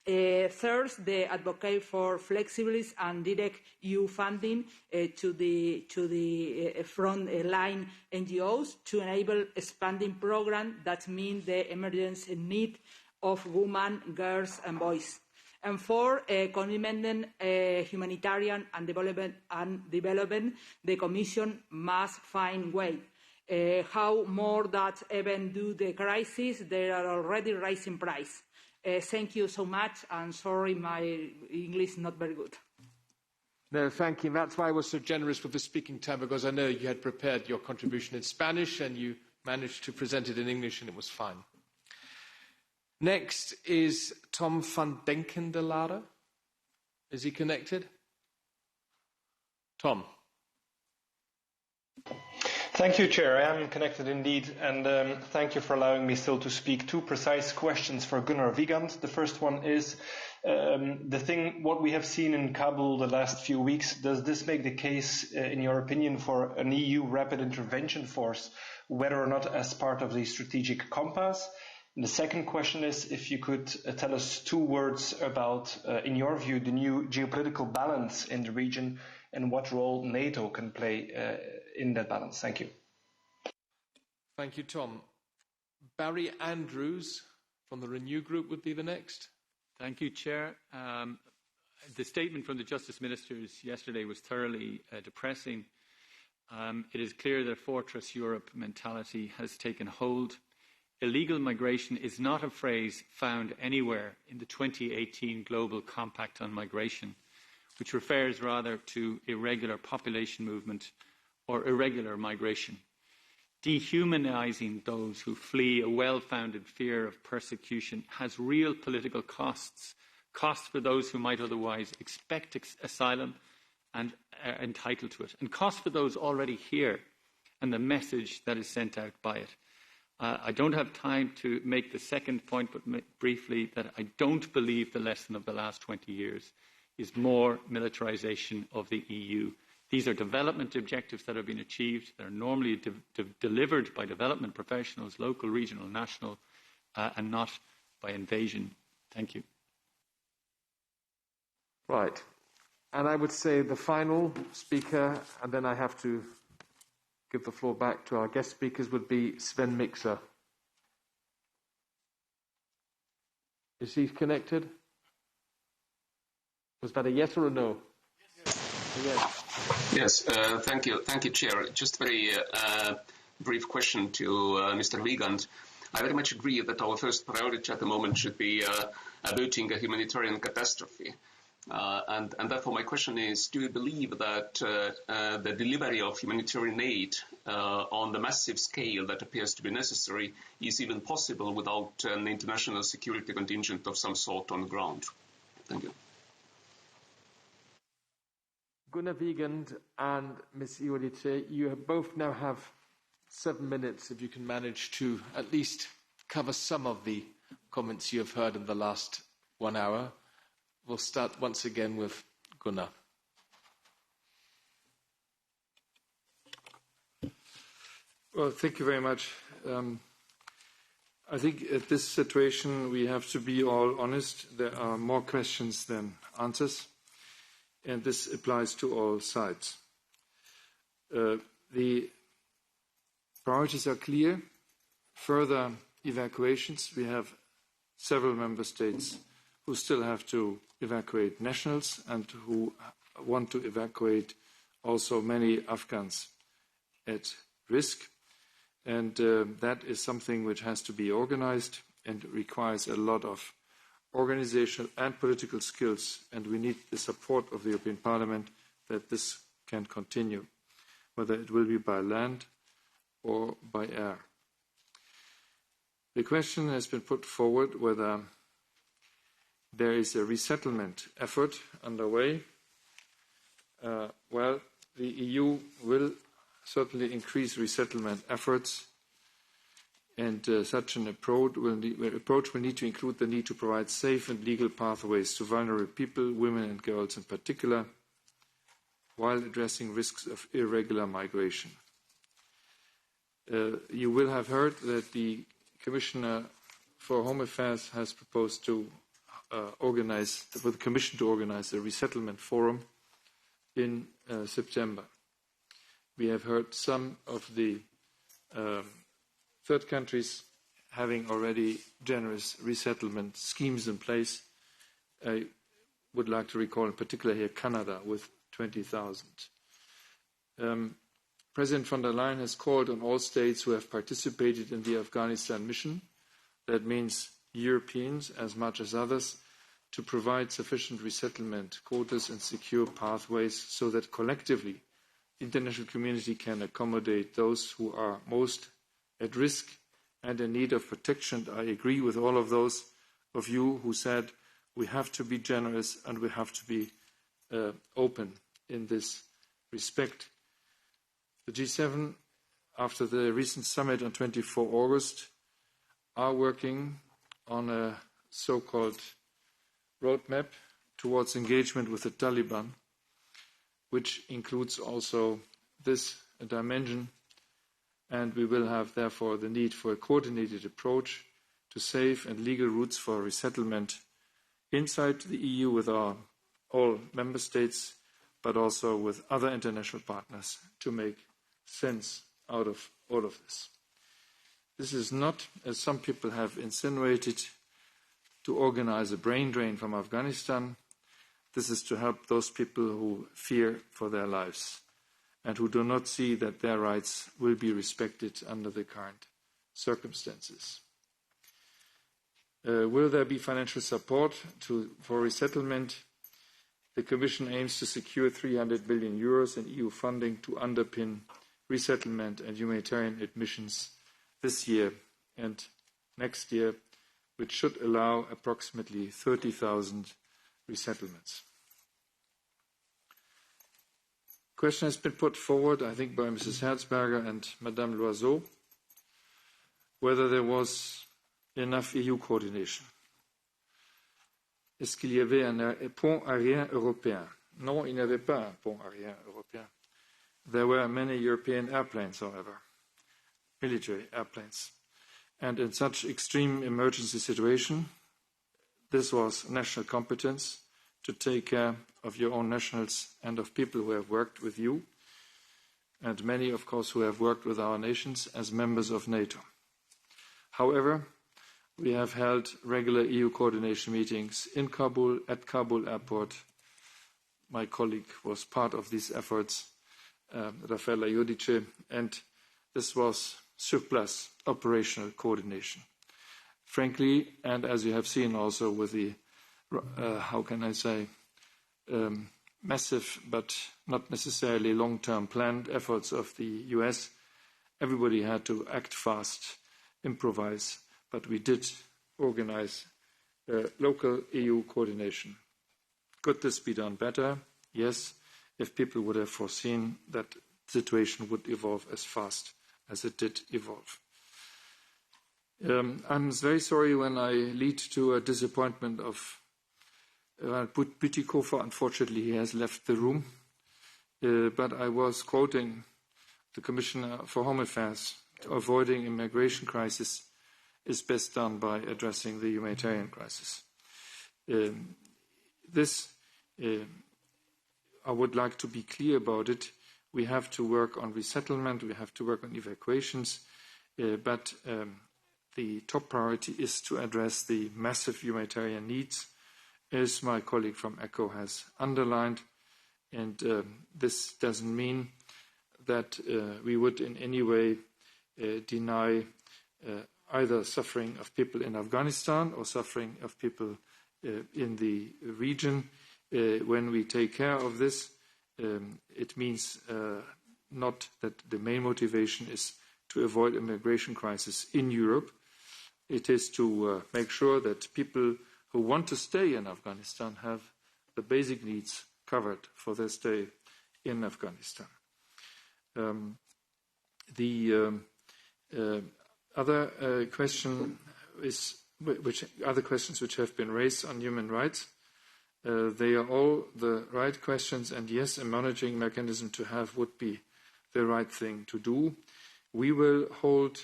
[SPEAKER 22] Third, the advocate for flexibility and direct EU funding to the front-line NGOs to enable expanding programs that meet the emergency need of women, girls and boys. And four, commitment humanitarian and development, the Commission must find way. How more that even due to the crisis, they are already rising price. Thank you so much, and sorry my English is not very good.
[SPEAKER 2] No, thank you. That's why I was so generous with the speaking time, because I know you had prepared your contribution in Spanish and you managed to present it in English and it was fine. Next is Tom van Denken de Lara. Is he connected? Tom.
[SPEAKER 23] Thank you, Chair. I am connected indeed, and thank you for allowing me still to speak. Two precise questions for Gunnar Wiegand. The first one is what we have seen in Kabul the last few weeks. Does this make the case, in your opinion, for an EU rapid intervention force, whether or not as part of the strategic compass? And the second question is if you could tell us two words about, in your view, the new geopolitical balance in the region and what role NATO can play in that balance. Thank you.
[SPEAKER 2] Thank you, Tom. Barry Andrews from the Renew Group would be the next.
[SPEAKER 24] Thank you, Chair. The statement from the Justice Ministers yesterday was thoroughly depressing. It is clear that a Fortress Europe mentality has taken hold. Illegal migration is not a phrase found anywhere in the 2018 Global Compact on Migration, which refers rather to irregular population movement or irregular migration. dehumanizing those who flee a well-founded fear of persecution has real political costs. Costs for those who might otherwise expect asylum and are entitled to it, and costs for those already here and the message that is sent out by it. I don't have time to make the second point, but briefly, that I don't believe the lesson of the last 20 years is more militarization of the EU. These are development objectives that have been achieved. They're normally delivered by development professionals, local, regional, national, and not by invasion. Thank you.
[SPEAKER 2] Right. And I would say the final speaker, and then I have to give the floor back to our guest speakers, would be Sven Mikser. Is he connected? Was that a yes or a no? Yes.
[SPEAKER 4] Yes, thank you. Thank you, Chair. Just very brief question to Mr. Wiegand. I very much agree that our first priority at the moment should be averting a humanitarian catastrophe. And therefore my question is, do you believe that the delivery of humanitarian aid on the massive scale that appears to be necessary is even possible without an international security contingent of some sort on the ground? Thank you.
[SPEAKER 2] Gunnar Wiegand and Ms. Iolite, you both now have 7 minutes if you can manage to at least cover some of the comments you have heard in the last 1 hour. We'll start once again with Gunnar.
[SPEAKER 1] Well, thank you very much. I think at this situation we have to be all honest. There are more questions than answers, and this applies to all sides. The priorities are clear. Further evacuations. We have several member states who still have to evacuate nationals and who want to evacuate also many Afghans at risk. And that is something which has to be organized and requires a lot of organizational and political skills. And we need the support of the European Parliament that this can continue, whether it will be by land or by air. The question has been put forward whether there is a resettlement effort underway. Well, the EU will certainly increase resettlement efforts, and such an approach will need to include the need to provide safe and legal pathways to vulnerable people, women and girls in particular, while addressing risks of irregular migration. You will have heard that the Commissioner for Home Affairs has proposed to for the Commission to organize a resettlement forum in September. We have heard some of the third countries having already generous resettlement schemes in place. I would like to recall in particular here Canada with 20,000. President von der Leyen has called on all states who have participated in the Afghanistan mission, that means Europeans as much as others, to provide sufficient resettlement quotas and secure pathways so that collectively the international community can accommodate those who are most at risk and in need of protection. I agree with all of those of you who said we have to be generous and we have to be open in this respect. The G7, after the recent summit on 24 August, are working on a so-called roadmap towards engagement with the Taliban, which includes also this dimension, and we will have therefore the need for a coordinated approach to safe and legal routes for resettlement inside the EU with all member states, but also with other international partners to make sense out of all of this. This is not, as some people have insinuated, to organize a brain drain from Afghanistan. This is to help those people who fear for their lives and who do not see that their rights will be respected under the current circumstances. Will there be financial support for resettlement? The Commission aims to secure 300 billion euros in EU funding to underpin resettlement and humanitarian admissions this year and next year, which should allow approximately 30,000 resettlements. Question has been put forward, I think, by Mrs. Herzberger and Madame Loiseau, whether there was enough EU coordination. Est-ce qu'il y avait un pont aérien européen? Non, il n'y avait pas un pont aérien européen. There were many European airplanes, however, military airplanes. And in such extreme emergency situation, this was national competence to take care of your own nationals and of people who have worked with you, and many, of course, who have worked with our nations as members of NATO. However, we have held regular EU coordination meetings in Kabul, at Kabul airport. My colleague was part of these efforts, Raffaella Iudice, and this was surplus operational coordination. Frankly, and as you have seen also with the, how can I say, massive but not necessarily long-term planned efforts of the US, everybody had to act fast, improvise, but we did organize local EU coordination. Could this be done better? Yes, if people would have foreseen that the situation would evolve as fast as it did evolve. I'm very sorry when I lead to a disappointment of Bütikofer. Unfortunately, he has left the room. But I was quoting the Commissioner for Home Affairs. Avoiding immigration crisis is best done by addressing the humanitarian crisis. I would like to be clear about it. We have to work on resettlement, we have to work on evacuations, but the top priority is to address the massive humanitarian needs, as my colleague from ECHO has underlined. And this doesn't mean that we would in any way deny either suffering of people in Afghanistan or suffering of people in the region. When we take care of this, it means not that the main motivation is to avoid immigration crisis in Europe. It is to make sure that people who want to stay in Afghanistan have the basic needs covered for their stay in Afghanistan. Other question is other questions which have been raised on human rights. They are all the right questions, and yes, a monitoring mechanism to have would be the right thing to do. We will hold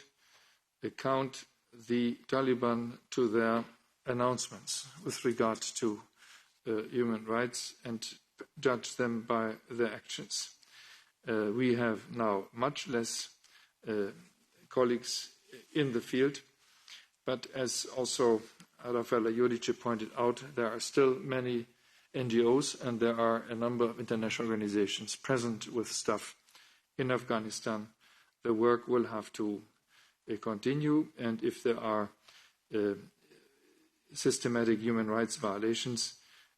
[SPEAKER 1] account the Taliban to their announcements with regard to human rights and judge them by their actions. We have now much less colleagues in the field, but as also Raffaella Iudice pointed out, there are still many NGOs and there are a number of international organizations present with staff in Afghanistan. The work will have to continue, and if there are systematic human rights violations,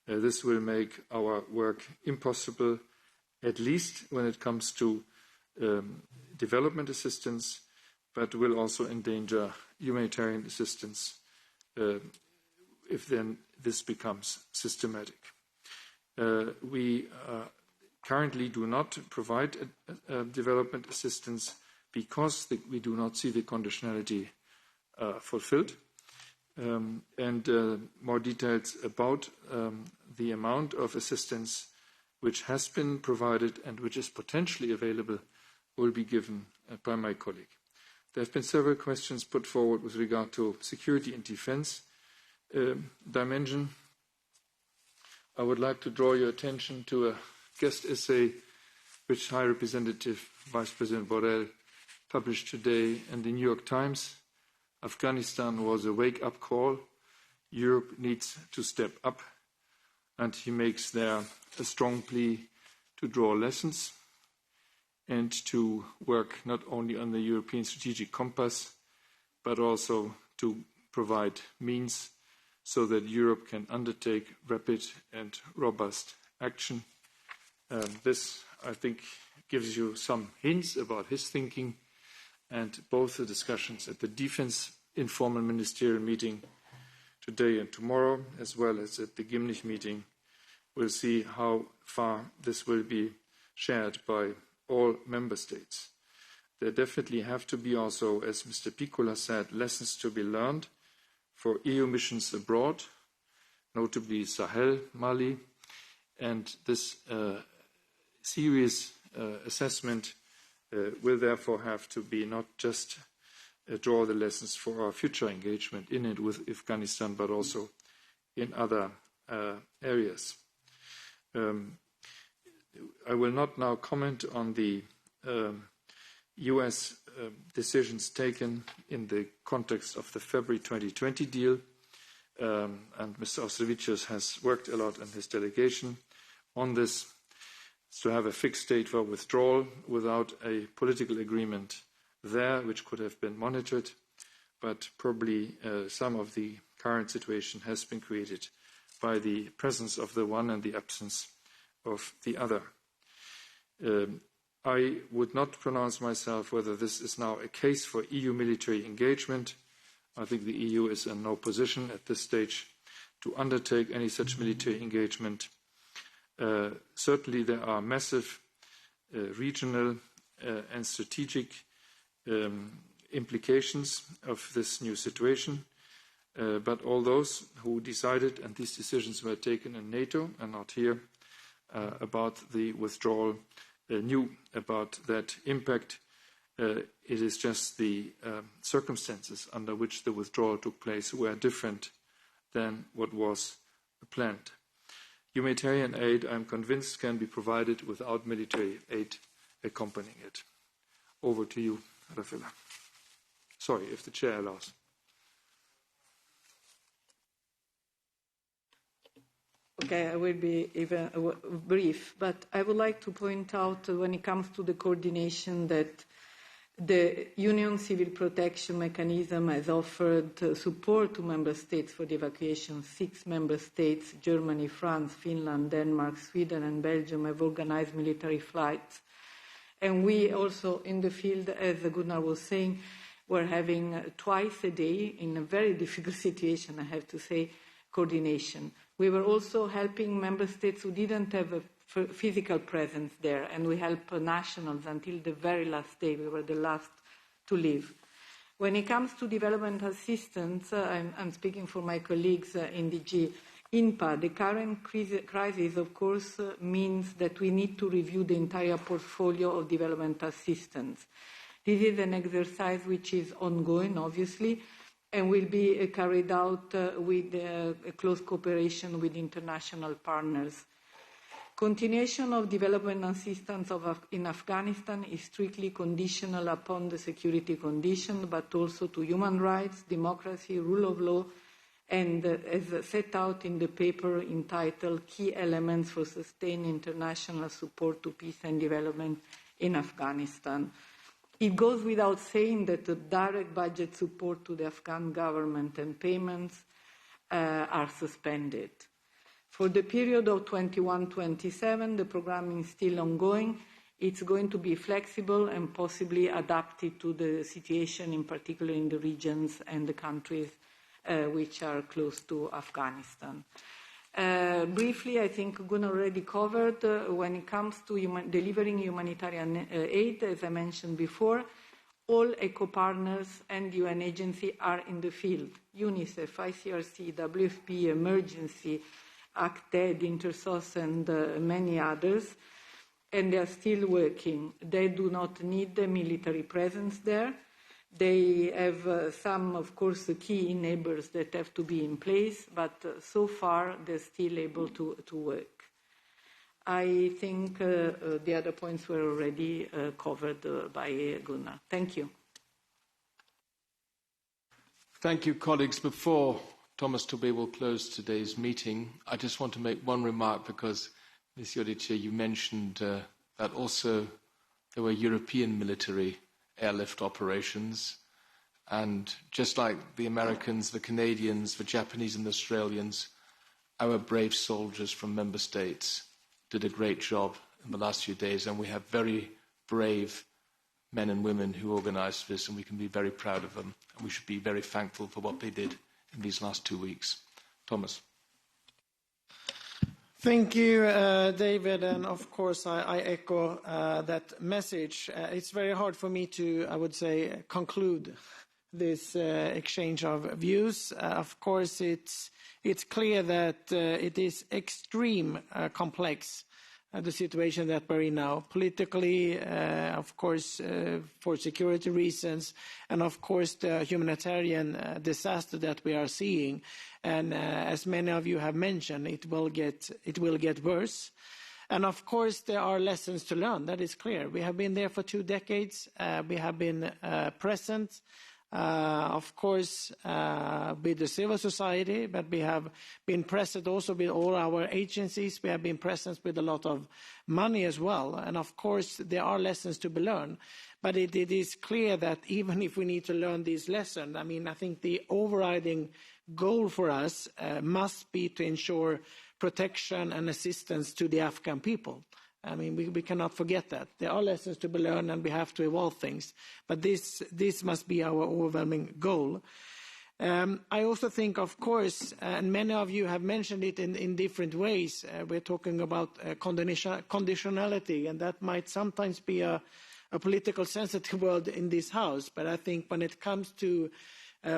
[SPEAKER 1] this will make our work impossible, at least when it comes to development assistance, but will also endanger humanitarian assistance if then this becomes systematic. We currently do not provide development assistance because we do not see the conditionality fulfilled. And more details about the amount of assistance which has been provided and which is potentially available will be given by my colleague. There have been several questions put forward with regard to security and defense dimension. I would like to draw your attention to a guest essay which High Representative Vice President Borrell published today in the New York Times. Afghanistan was a wake-up call. Europe needs to step up. And he makes there a strong plea to draw lessons and to work not only on the European strategic compass, but also to provide means so that Europe can undertake rapid and robust action. This, I think, gives you some hints about his thinking, and both the discussions at the Defense informal ministerial meeting today and tomorrow, as well as at the Gimnich meeting, we'll see how far this will be shared by all member states. There definitely have to be also, as Mr. Piccola said, lessons to be learned for EU missions abroad, notably Sahel, Mali, and this serious assessment will therefore have to be not just draw the lessons for our future engagement in it with Afghanistan, but also in other areas. I will not now comment on the US decisions taken in the context of the February 2020 deal, and Mr. Ostrovicius has worked a lot in his delegation on this, to have a fixed date for withdrawal without a political agreement there, which could have been monitored, but probably some of the current situation has been created by the presence of the one and the absence of the other. I would not pronounce myself whether this is now a case for EU military engagement. I think the EU is in no position at this stage to undertake any such military engagement. Certainly there are massive regional and strategic implications of this new situation, but all those who decided, and these decisions were taken in NATO and not here, about the withdrawal knew about that impact. It is just the circumstances under which the withdrawal took place were different than what was planned. Humanitarian aid, I'm convinced, can be provided without military aid accompanying it. Over to you, Raffaella. Sorry, if the chair allows.
[SPEAKER 22] Okay, I will be even brief, but I would like to point out when it comes to the coordination that the Union Civil Protection Mechanism has offered support to member states for the evacuation. 6 member states, Germany, France, Finland, Denmark, Sweden and Belgium, have organized military flights. And we also in the field, as Gunnar was saying, we're having twice a day, in a very difficult situation, I have to say, coordination. We were also helping member states who didn't have a physical presence there, and we help nationals until the very last day. We were the last to leave. When it comes to development assistance, I'm speaking for my colleagues in DG INPA, the current crisis, of course, means that we need to review the entire portfolio of development assistance. This is an exercise which is ongoing, obviously, and will be carried out with close cooperation with international partners. Continuation of development assistance in Afghanistan is strictly conditional upon the security conditions, but also to human rights, democracy, rule of law, and as set out in the paper entitled Key Elements for Sustained International Support to Peace and Development in Afghanistan. It goes without saying that the direct budget support to the Afghan government and payments are suspended. For the period of 21-27, the programming is still ongoing. It's going to be flexible and possibly adapted to the situation, in particular in the regions and the countries which are close to Afghanistan. Briefly, I think Gunnar already covered when it comes to delivering humanitarian aid, as I mentioned before, all ECHO partners and UN agencies are in the field. UNICEF, ICRC, WFP, Emergency, ACTED, Intersos, and many others, and they are still working. They do not need the military presence there. They have some, of course, key enablers that have to be in place, but so far they're still able to work. I think the other points were already covered by Gunnar. Thank you.
[SPEAKER 2] Thank you, colleagues. Before Thomas Tobe will close today's meeting, I just want to make one remark because, Ms. Jodice, you mentioned that also there were European military airlift operations, and just like the Americans, the Canadians, the Japanese and the Australians, our brave soldiers from member states did a great job in the last few days, and we have very brave men and women who organised this, and we can be very proud of them. And we should be very thankful for what they did in these last 2 weeks. Thomas.
[SPEAKER 5] Thank you, David, and of course I echo that message. It's very hard for me to, I would say, conclude this exchange of views. Of course, it's clear that it is extreme complex, the situation that we're in now, politically, of course, for security reasons, and of course the humanitarian disaster that we are seeing. And as many of you have mentioned, it will get worse. And of course, there are lessons to learn. That is clear. We have been there for 2 decades. We have been present. Of course, with the civil society, but we have been present also with all our agencies. We have been present with a lot of money as well. And of course, there are lessons to be learned. But it is clear that even if we need to learn these lessons, I think the overriding goal for us must be to ensure protection and assistance to the Afghan people. We cannot forget that. There are lessons to be learned and we have to evolve things. But this must be our overwhelming goal. I also think, of course, and many of you have mentioned it in different ways, we're talking about conditionality, and that might sometimes be a political sensitive word in this House. But I think when it comes to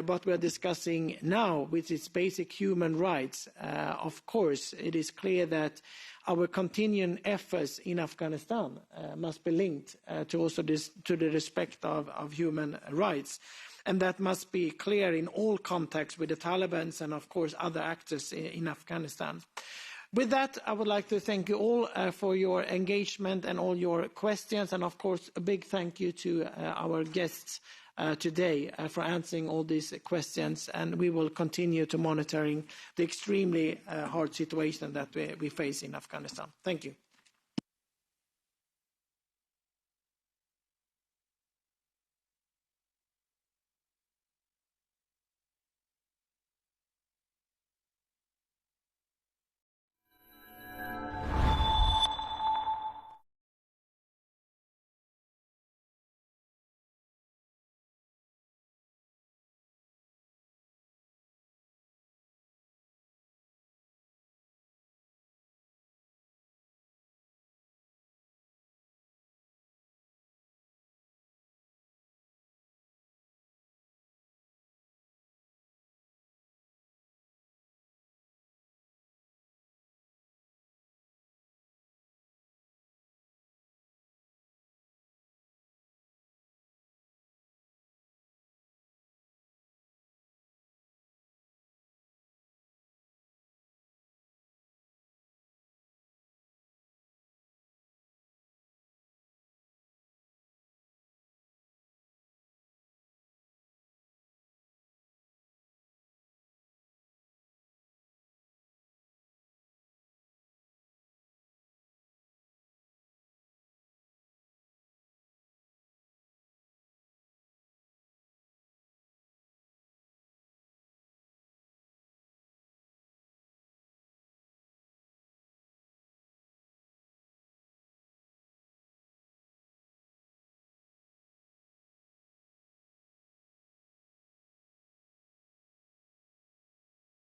[SPEAKER 5] what we're discussing now, which is basic human rights, of course, it is clear that our continuing efforts in Afghanistan must be linked to also to the respect of human rights. And that must be clear in all contexts with the Taliban and, of course, other actors in Afghanistan. With that, I would like to thank you all for your engagement and all your questions. And, of course, a big thank you to our guests today for answering all these questions, and we will continue to monitoring the extremely hard situation that we face in Afghanistan. Thank you.